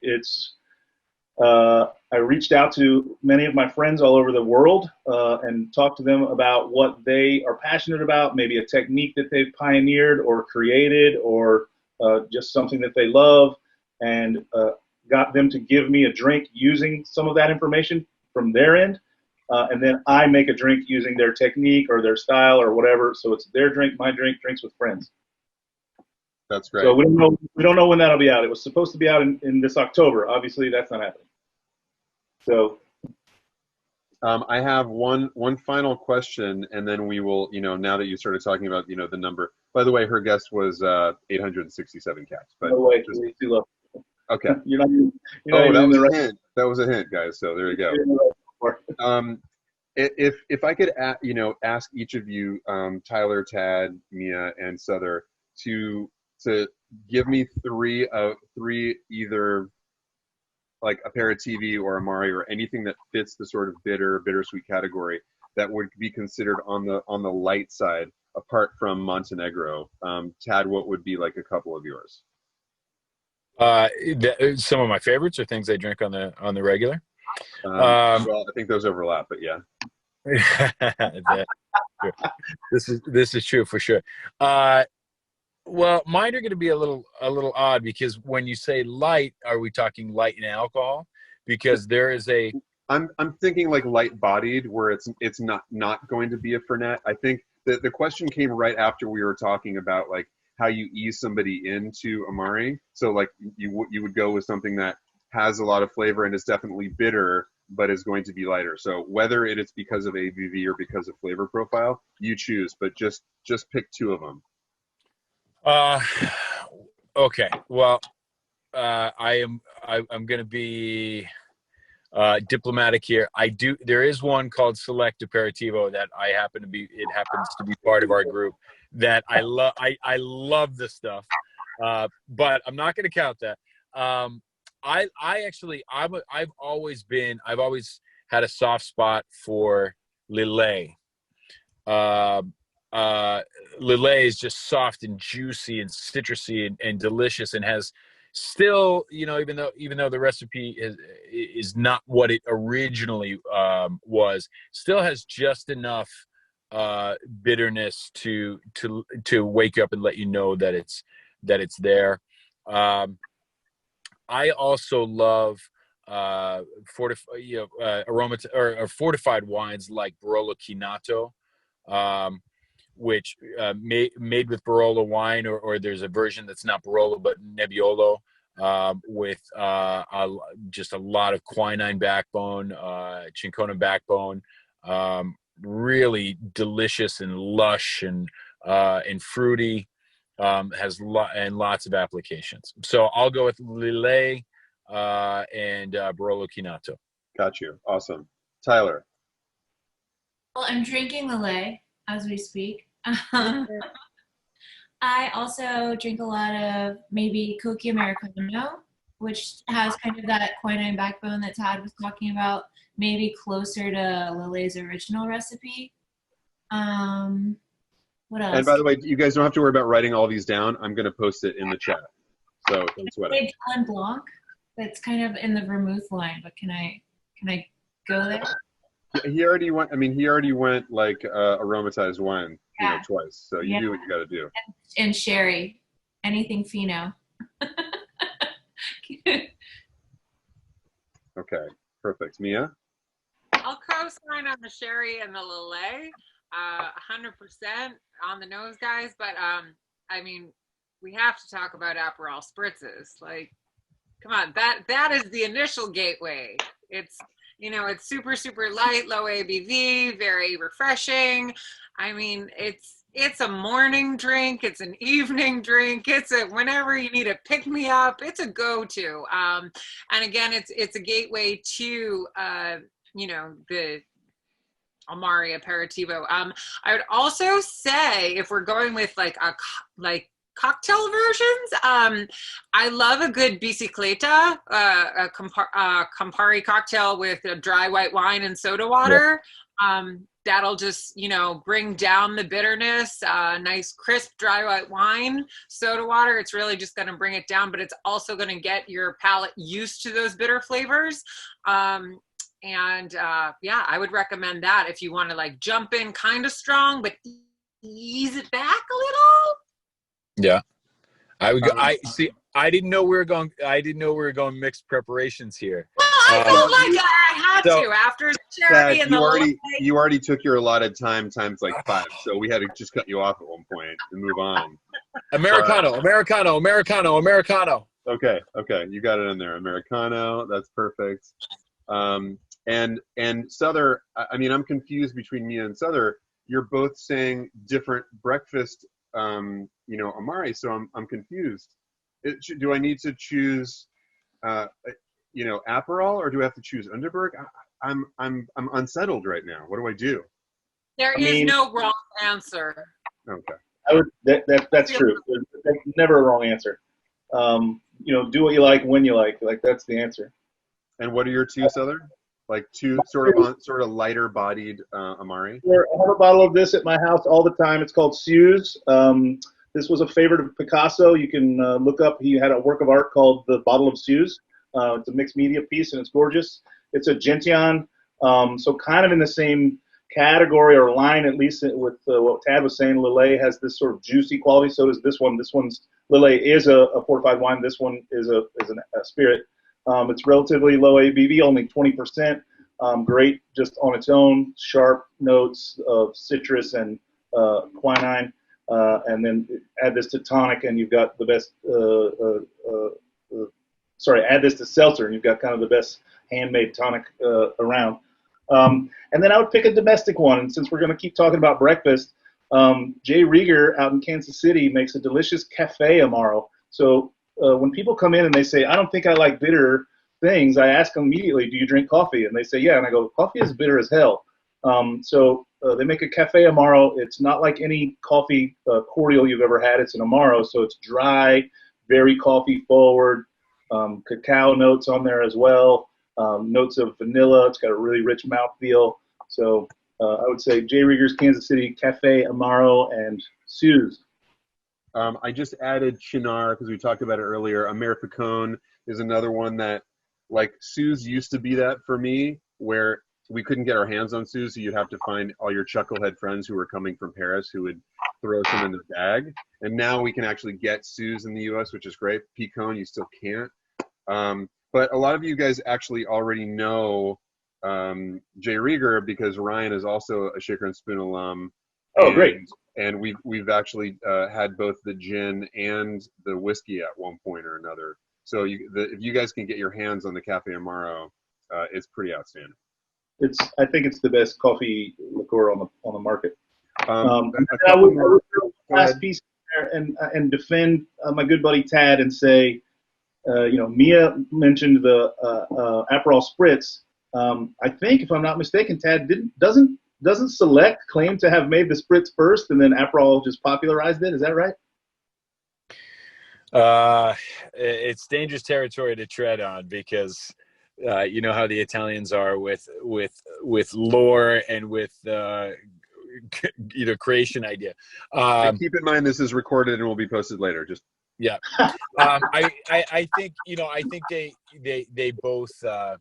it's I reached out to many of my friends all over the world and talked to them about what they are passionate about, maybe a technique that they've pioneered or created, or just something that they love, and got them to give me a drink using some of that information from their end. And then I make a drink using their technique or their style or whatever. So it's their drink, my drink, drinks with friends. That's great. So we don't know when that'll be out. It was supposed to be out in this October. Obviously, that's not happening. So I have one final question, and then we will, now that you started talking about, the number. By the way, her guess was 867 cats. But no way, too low. Okay. You're not that was a hint. That was a hint, guys. So there you go. If I could, ask each of you, Tyler, Tad, Mia, and Sother, to give me three either like Aperitivo or Amari or anything that fits the sort of bittersweet category that would be considered on the light side, apart from Montenegro. Tad, what would be like a couple of yours? Some of my favorites are things I drink on the regular. Well, I think those overlap, but yeah. This is true for sure. Well, mine are going to be a little odd, because when you say light, are we talking light in alcohol? Because there is a. I'm thinking like light bodied, where it's not going to be a Fernet. I think the question came right after we were talking about like how you ease somebody into Amari. So like you would go with something that has a lot of flavor and is definitely bitter, but is going to be lighter. So whether it is because of ABV or because of flavor profile, you choose. But just pick two of them. Okay. Well, I'm going to be diplomatic here. There is one called Select Aperitivo that it happens to be part of our group that I love. I love this stuff. But I'm not going to count that. I've always had a soft spot for Lillet. Lillet is just soft and juicy and citrusy and delicious, and has still, even though the recipe is not what it originally was, still has just enough bitterness to wake up and let you know that it's there. I also love fortified wines like Barolo Chinato, which made with Barolo wine, or there's a version that's not Barolo but Nebbiolo, with just a lot of quinine backbone, cinchona backbone, really delicious and lush and fruity. Has lots of applications. So I'll go with Lillet and Barolo Chinato. Got you. Awesome. Tyler. Well, I'm drinking Lillet as we speak. I also drink a lot of maybe Cocchi Americano, which has kind of that quinine backbone that Tad was talking about, maybe closer to Lillet's original recipe. What else? And by the way, you guys don't have to worry about writing all these down. I'm going to post it in the chat. So don't sweat it. Blanc Blanc, that's kind of in the vermouth line, but can I go there? He already went. I mean, he already went like aromatized wine, twice. So you do what you got to do. And sherry, anything fino. Okay, perfect. Mia? I'll co-sign on the sherry and the Lillet, 100% on the nose, guys. But I mean, we have to talk about Aperol spritzes. Like, come on, that is the initial gateway. It's it's super, super light, low ABV, very refreshing. I mean, it's a morning drink. It's an evening drink. It's a whenever you need a pick me up. It's a go-to. And again, it's a gateway to the Amari Aperitivo. I would also say, if we're going with like cocktail versions, I love a good bicicleta, a Campari cocktail with a dry white wine and soda water. that'll just, you know, bring down the bitterness. Nice crisp dry white wine, soda water, it's really just going to bring it down, but it's also going to get your palate used to those bitter flavors. Yeah, I would recommend that if you want to like jump in kind of strong, but ease it back a little. Yeah. I would go, I see. I didn't know we were going. I didn't know we were going mixed preparations here. Well, I felt like I had to after the cherry and you already took your allotted time times like 5, so we had to just cut you off at one point and move on. Americano. Okay, you got it in there. Americano. That's perfect. And Sother. I mean, I'm confused between Mia and Sother. You're both saying different breakfast. Amari. So I'm confused. Do I need to choose, Aperol, or do I have to choose Underberg? I'm unsettled right now. What do I do? There is no wrong answer. Okay. That's true. There's never a wrong answer. Do what you like when you like. Like that's the answer. And what are your two, Sother? Like two sort of lighter bodied Amari? I have a bottle of this at my house all the time. It's called Suze. This was a favorite of Picasso. You can look up. He had a work of art called The Bottle of Suze. It's a mixed media piece, and it's gorgeous. It's a Gentian, so kind of in the same category or line, at least with what Tad was saying. Lillet has this sort of juicy quality. So does this one. This one's Lillet is a fortified wine. This one is a spirit. It's relatively low ABV, only 20%. Great just on its own, sharp notes of citrus and quinine. And then add this to tonic, and you've got the best. Add this to seltzer, and you've got kind of the best handmade tonic around. And then I would pick a domestic one. And since we're going to keep talking about breakfast, Jay Rieger out in Kansas City makes a delicious cafe Amaro. So when people come in and they say, "I don't think I like bitter things," I ask them immediately, "Do you drink coffee?" And they say, "Yeah." And I go, "Coffee is bitter as hell." They make a cafe Amaro. It's not like any coffee cordial you've ever had. It's an Amaro, so it's dry, very coffee forward. Cacao notes on there as well. Notes of vanilla. It's got a really rich mouthfeel. So I would say Jay Rieger's Kansas City Cafe Amaro and Suze. I just added Chinar because we talked about it earlier. Amerificone is another one that, like, Suze used to be that for me, where we couldn't get our hands on Suze, so you'd have to find all your chucklehead friends who were coming from Paris who would throw some in their bag. And now we can actually get Suze in the U.S., which is great. Picon, you still can't. But a lot of you guys actually already know Jay Rieger because Ryan is also a Shaker and Spoon alum. Oh, great. And we've actually had both the gin and the whiskey at one point or another. So if you guys can get your hands on the Cafe Amaro, it's pretty outstanding. I think it's the best coffee liqueur on the market. I would last piece there and defend my good buddy Tad and say, Mia mentioned the Aperol Spritz. I think, if I'm not mistaken, Tad doesn't Select claim to have made the Spritz first, and then Aperol just popularized it? Is that right? It's dangerous territory to tread on because you know how the Italians are with lore and with creation idea. Keep in mind this is recorded and will be posted later. Just yeah. I think they both the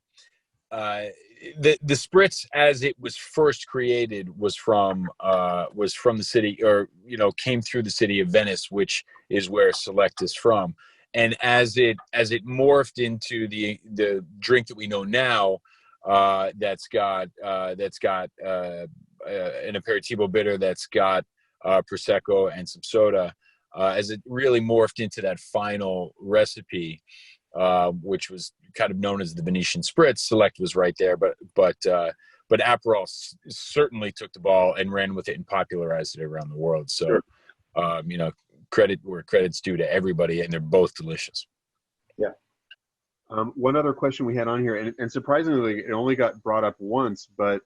Spritz as it was first created was from the city, or came through the city of Venice, which is where Select is from. And as it morphed into the drink that we know now, that's got an Aperitivo bitter, that's got Prosecco and some soda, as it really morphed into that final recipe, which was kind of known as the Venetian Spritz. Select was right there, but Aperol certainly took the ball and ran with it and popularized it around the world. So, sure. Credit where credit's due to everybody, and they're both delicious. Yeah. One other question we had on here, and surprisingly, it only got brought up once, but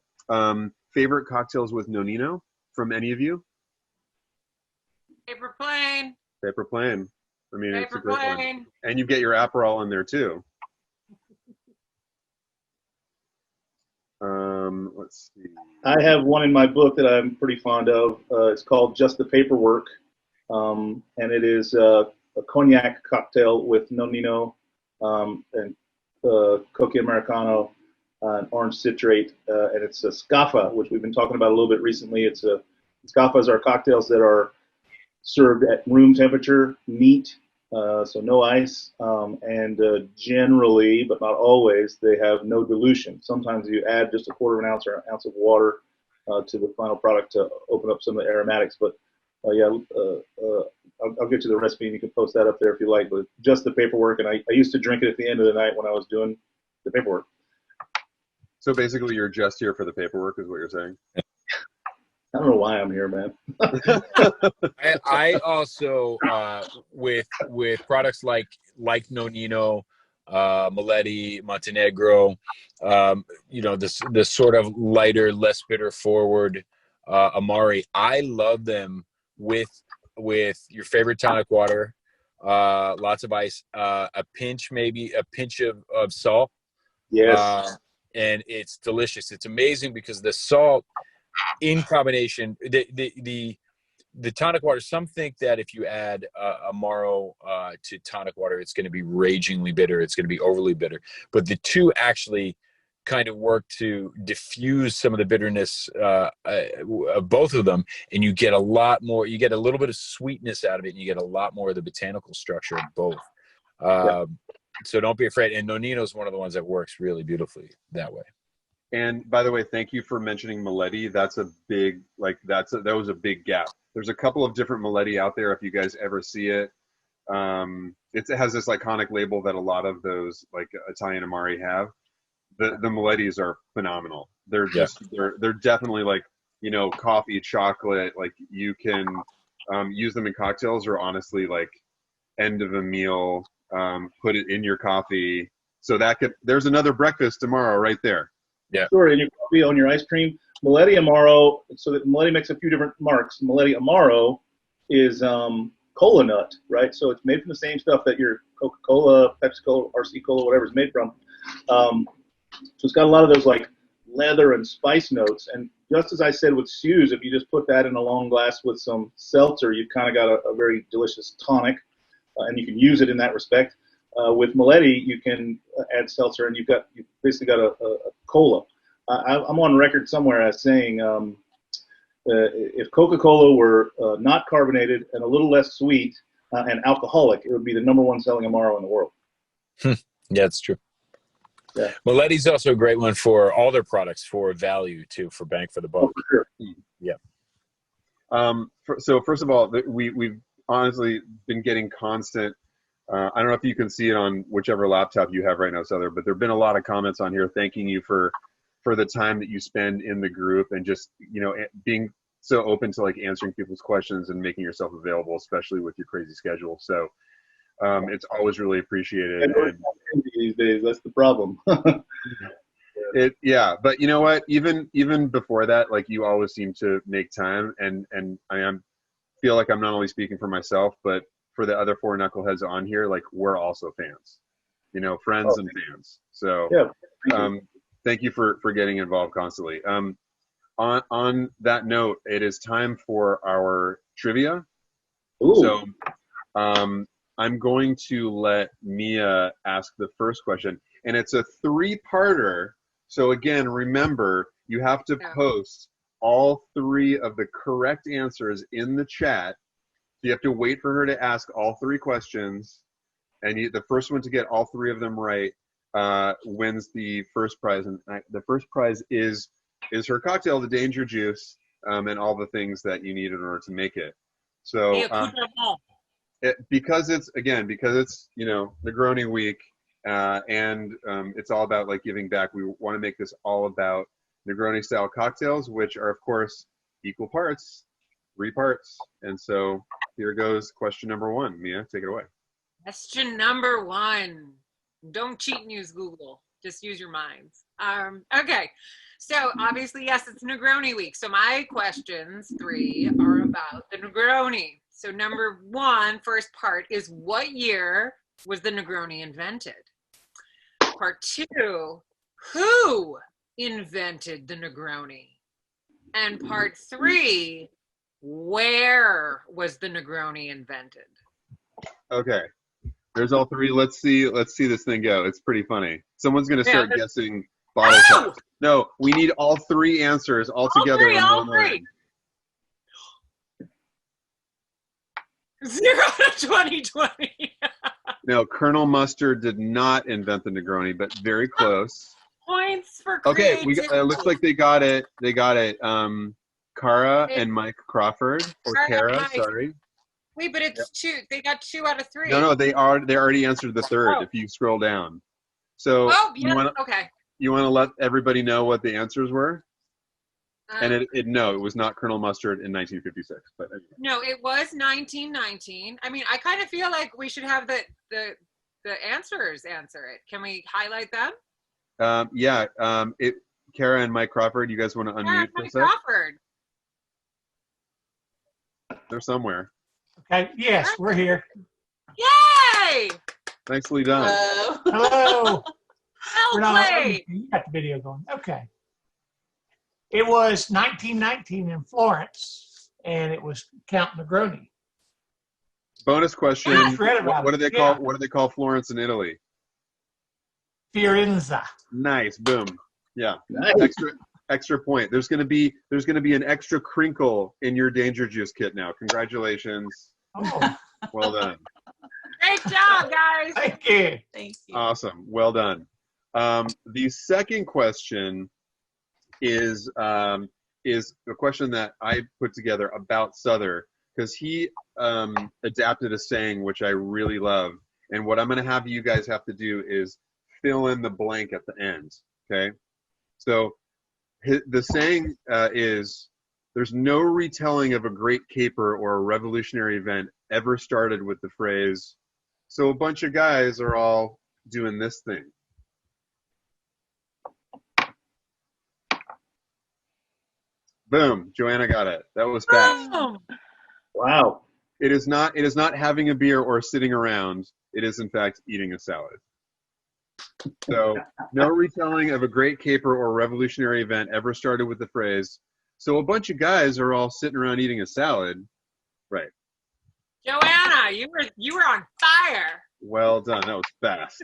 favorite cocktails with Nonino from any of you? Paper plane. Paper plane. I mean, Paper it's a great plane. one. And you get your Aperol in there too. Let's see. I have one in my book that I'm pretty fond of. It's called Just the Paperwork, and it is a cognac cocktail with nonino and coque americano and orange citrate, and it's a scaffa, which we've been talking about a little bit recently. Scaffas are cocktails that are served at room temperature, neat, so no ice, and generally, but not always, they have no dilution. Sometimes you add just a quarter of an ounce or an ounce of water to the final product to open up some of the aromatics. But I'll get you the recipe and you can post that up there if you like. But just the paperwork, and I used to drink it at the end of the night when I was doing the paperwork. So basically, you're just here for the paperwork, is what you're saying? I don't know why I'm here, man. I also with products like Nonino, Moletti, Montenegro, this sort of lighter, less bitter forward Amari. I love them with your favorite tonic water, lots of ice, a pinch of salt. Yes. And it's delicious. It's amazing because the salt in combination, the tonic water, some think that if you add Amaro to tonic water, it's going to be ragingly bitter. It's going to be overly bitter. But the two actually kind of work to diffuse some of the bitterness of both of them, and you get a lot more. You get a little bit of sweetness out of it, and you get a lot more of the botanical structure of both. So don't be afraid. And Nonino is one of the ones that works really beautifully that way. And by the way, thank you for mentioning Moletti. That's a big, that was a big gap. There's a couple of different Moletti out there if you guys ever see it. It has this iconic label that a lot of those Italian Amari have. The Molettis are phenomenal. They're just they're definitely coffee, chocolate. Like you can use them in cocktails, or honestly end of a meal, put it in your coffee. So there's another breakfast tomorrow right there. Yeah. Sure, in your coffee, on your ice cream. Moletti Amaro, so that Moletti makes a few different marks. Moletti Amaro is cola nut, right? So it's made from the same stuff that your Coca-Cola, Pepsi-Cola, RC Cola, whatever is made from. So it's got a lot of those leather and spice notes. And just as I said with Suze, if you just put that in a long glass with some seltzer, you've kind of got a very delicious tonic, and you can use it in that respect. With Moletti, you can add seltzer, and you've basically got a cola. I'm on record somewhere as saying if Coca-Cola were not carbonated and a little less sweet and alcoholic, it would be the #1 selling Amaro in the world. Yeah, it's true. Yeah. Moletti's also a great one for all their products for value too, for bang for the buck. Oh, for sure. Yeah. So first of all, we've honestly been getting constant. I don't know if you can see it on whichever laptop you have right now, Sother, but there have been a lot of comments on here thanking you for the time that you spend in the group and just, being so open to answering people's questions and making yourself available, especially with your crazy schedule. So it's always really appreciated. And these days, that's the problem. but you know what? Even before that, you always seem to make time, and I feel like I'm not only speaking for myself, but for the other 4 knuckleheads on here, we're also fans, friends and fans. So thank you for getting involved constantly. On that note, it is time for our trivia. Ooh. So I'm going to let Mia ask the first question, and it's a 3-parter. So again, remember, you have to post all 3 of the correct answers in the chat. You have to wait for her to ask all 3 questions, and the first one to get all 3 of them right wins the first prize. And the first prize is her cocktail, the Danger Juice, and all the things that you need in order to make it. So because it's Negroni week, and it's all about giving back, we want to make this all about Negroni style cocktails, which are of course equal parts, 3 parts. And so here goes question number 1. Mia, take it away. Question number 1. Don't cheat and use Google. Just use your minds. Okay. So obviously, yes, it's Negroni week. So my questions 3 are about the Negroni. So number 1, first part is, what year was the Negroni invented? Part 2, who invented the Negroni? And part 3, where was the Negroni invented? Okay. There's all 3. Let's see this thing go. It's pretty funny. Someone's gonna start guessing bottle tops. No, we need all 3 answers all together in one line. 0 to 2020. No, Colonel Mustard did not invent the Negroni, but very close. Points for Okay, creativity. it looks like they got it. They got it. Cara and Mike Crawford, or Cara, sorry. Wait, but it's 2. They got 2 out of 3. No, they already answered the 3rd. If you scroll down. So you want to let everybody know what the answers were? And it was not Colonel Mustard in 1956. But anyway. No, it was 1919. I mean, I kind of feel like we should have the answers answer it. Can we highlight them? Kara and Mike Crawford, you guys want to unmute for a sec? Crawford. They're somewhere. Okay. Yes, we're here. Yay! Nicely done. Hello. Well played. You got the video going. Okay. It was 1919 in Florence, and it was Count Negroni. Bonus question: What do they call? What do they call Florence in Italy? Fiorenza. Nice. Boom. Yeah. Nice. Extra point. There's gonna be an extra crinkle in your Danger Juice kit now. Congratulations. Oh. Well done. Great job, guys. Thank you. Thank you. Awesome. Well done. The second question is a question that I put together about Sother, because he adapted a saying which I really love, and what I'm going to have you guys have to do is fill in the blank at the end. Okay, so the saying is, "There's no retelling of a great caper or a revolutionary event ever started with the phrase, 'So a bunch of guys are all doing this thing.'" Boom, Joanna got it. That was fast. Wow. It is not having a beer or sitting around. It is, in fact, eating a salad. So, no retelling of a great caper or revolutionary event ever started with the phrase, "So a bunch of guys are all sitting around eating a salad." Right. Joanna, you were on fire. Well done. That was fast.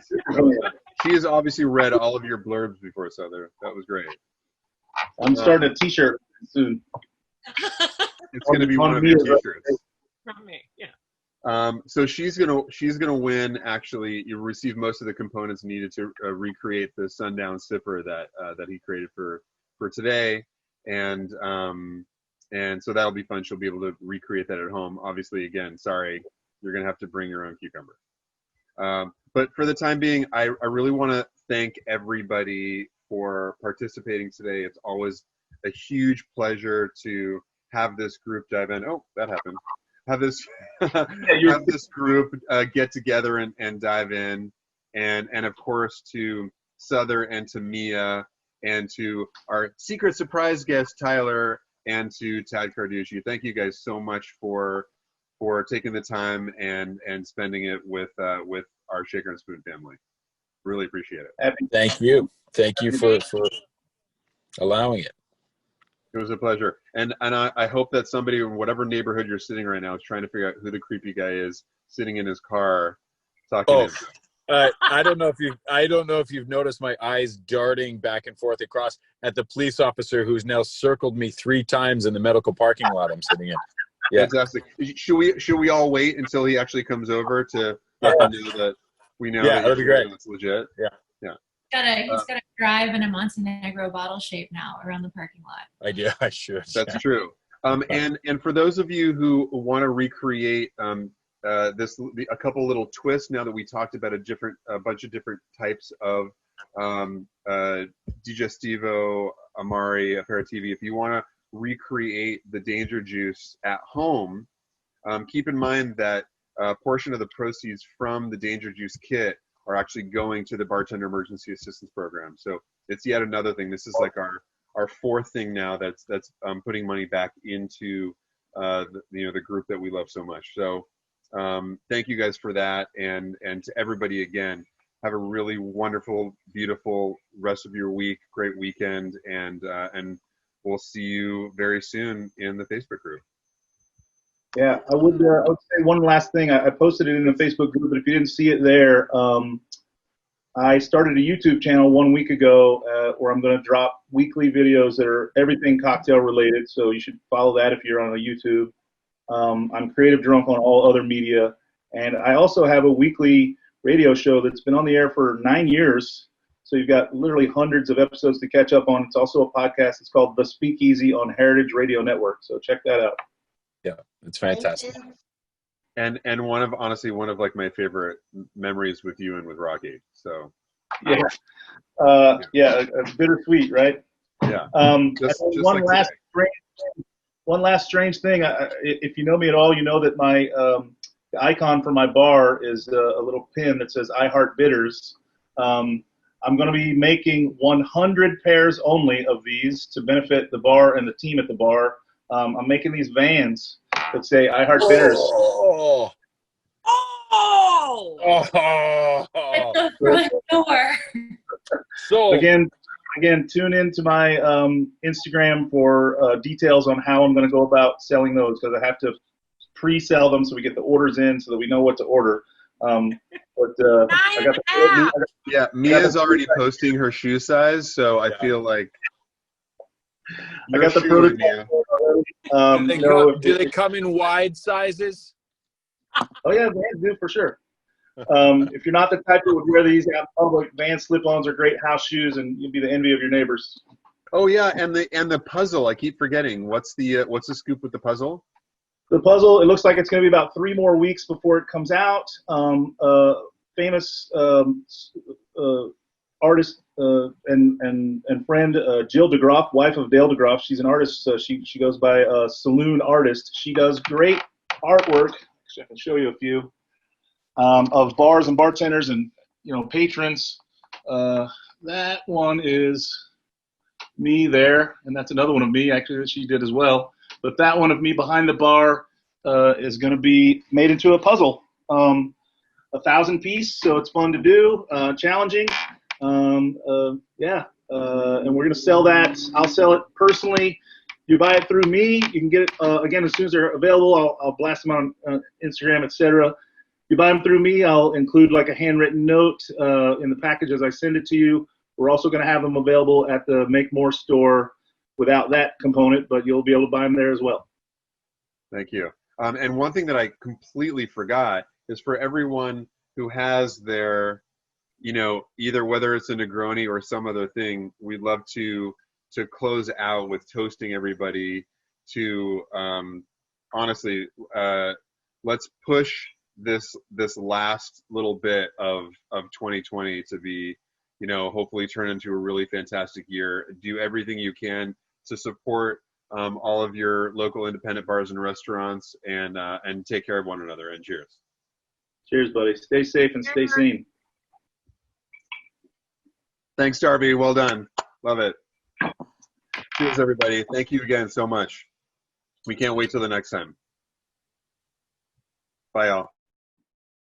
She has obviously read all of your blurbs before, Sother. That was great. I'm starting a T-shirt soon. It's going to be one of your T-shirts. From me, yeah. So she's gonna win. Actually, you receive most of the components needed to recreate the Sundown Sipper that he created for today, and so that'll be fun. She'll be able to recreate that at home. Obviously, again, sorry, you're gonna have to bring your own cucumber. But for the time being, I really want to thank everybody for participating today. It's always a huge pleasure to have this group dive in. Oh, that happened. Have this group get together and dive in, and of course to Sother and to Mia and to our secret surprise guest Tyler and to Tad Carducci. Thank you guys so much for taking the time and spending it with our Shaker and Spoon family. Really appreciate it. Thank you for allowing it. It was a pleasure, and I hope that somebody in whatever neighborhood you're sitting right now is trying to figure out who the creepy guy is sitting in his car talking. I don't know if you've noticed my eyes darting back and forth across at the police officer who's now circled me 3 times in the medical parking lot I'm sitting in. Yeah. Fantastic. Should we all wait until he actually comes over to let them know that we know that that'd be great. It's legit? Yeah. He's got to drive in a Montenegro bottle shape now around the parking lot. I should. That's true. And for those of you who want to recreate a couple little twists, now that we talked about a bunch of different types of digestivo, amari, aperitivo, if you want to recreate the Danger Juice at home, keep in mind that a portion of the proceeds from the Danger Juice kit are actually going to the Bartender Emergency Assistance Program. So it's yet another thing. This is like our 4th thing now that's putting money back into the group that we love so much. So thank you guys for that, and to everybody again, have a really wonderful, beautiful rest of your week, great weekend, and we'll see you very soon in the Facebook group. Yeah, I would say one last thing. I posted it in the Facebook group, but if you didn't see it there, I started a YouTube channel 1 week ago where I'm going to drop weekly videos that are everything cocktail related. So you should follow that if you're on a YouTube. I'm Creative Drunk on all other media. And I also have a weekly radio show that's been on the air for 9 years. So you've got literally hundreds of episodes to catch up on. It's also a podcast. It's called The Speakeasy on Heritage Radio Network. So check that out. Yeah, it's fantastic. And honestly one of like my favorite memories with you and with Rocky. So it's bittersweet, right? Yeah. Just one like last strange thing. If you know me at all, you know that my the icon for my bar is a little pin that says "I Heart Bitters." I'm going to be making 100 pairs only of these to benefit the bar and the team at the bar. I'm making these vans that say "I Heart Bitters." Oh! At the front door. So Again, tune into my Instagram for details on how I'm going to go about selling those, because I have to pre-sell them so we get the orders in so that we know what to order. I got Mia's already posting her shoe size, so I feel like I got the prototype. do they come in wide sizes? Oh yeah, Vans do for sure. If you're not the type that would wear these out in public, Vans slip-ons are great house shoes, and you'll be the envy of your neighbors. Oh yeah, and the puzzle. I keep forgetting. What's the scoop with the puzzle? The puzzle. It looks like it's going to be about 3 more weeks before it comes out. Famous artist and friend Jill DeGroff, wife of Dale DeGroff. She's an artist. She goes by Saloon Artist. She does great artwork. Actually, I can show you a few of bars and bartenders and patrons. That one is me there, and that's another one of me actually that she did as well. But that one of me behind the bar is going to be made into a puzzle, 1,000 piece. So it's fun to do, challenging. And we're going to sell that. I'll sell it personally. You buy it through me. You can get it again as soon as they're available. I'll blast them on Instagram, etc. You buy them through me. I'll include like a handwritten note in the package as I send it to you. We're also going to have them available at the Make More store without that component, but you'll be able to buy them there as well. Thank you. And one thing that I completely forgot is for everyone who has their, either whether it's a Negroni or some other thing, we'd love to close out with toasting everybody to, honestly, let's push this last little bit of 2020 to be, hopefully turn into a really fantastic year. Do everything you can to support all of your local independent bars and restaurants, and take care of one another. And cheers. Cheers, buddy. Stay safe and stay sane. Thanks, Darby. Well done. Love it. Cheers, everybody. Thank you again so much. We can't wait till the next time. Bye, y'all.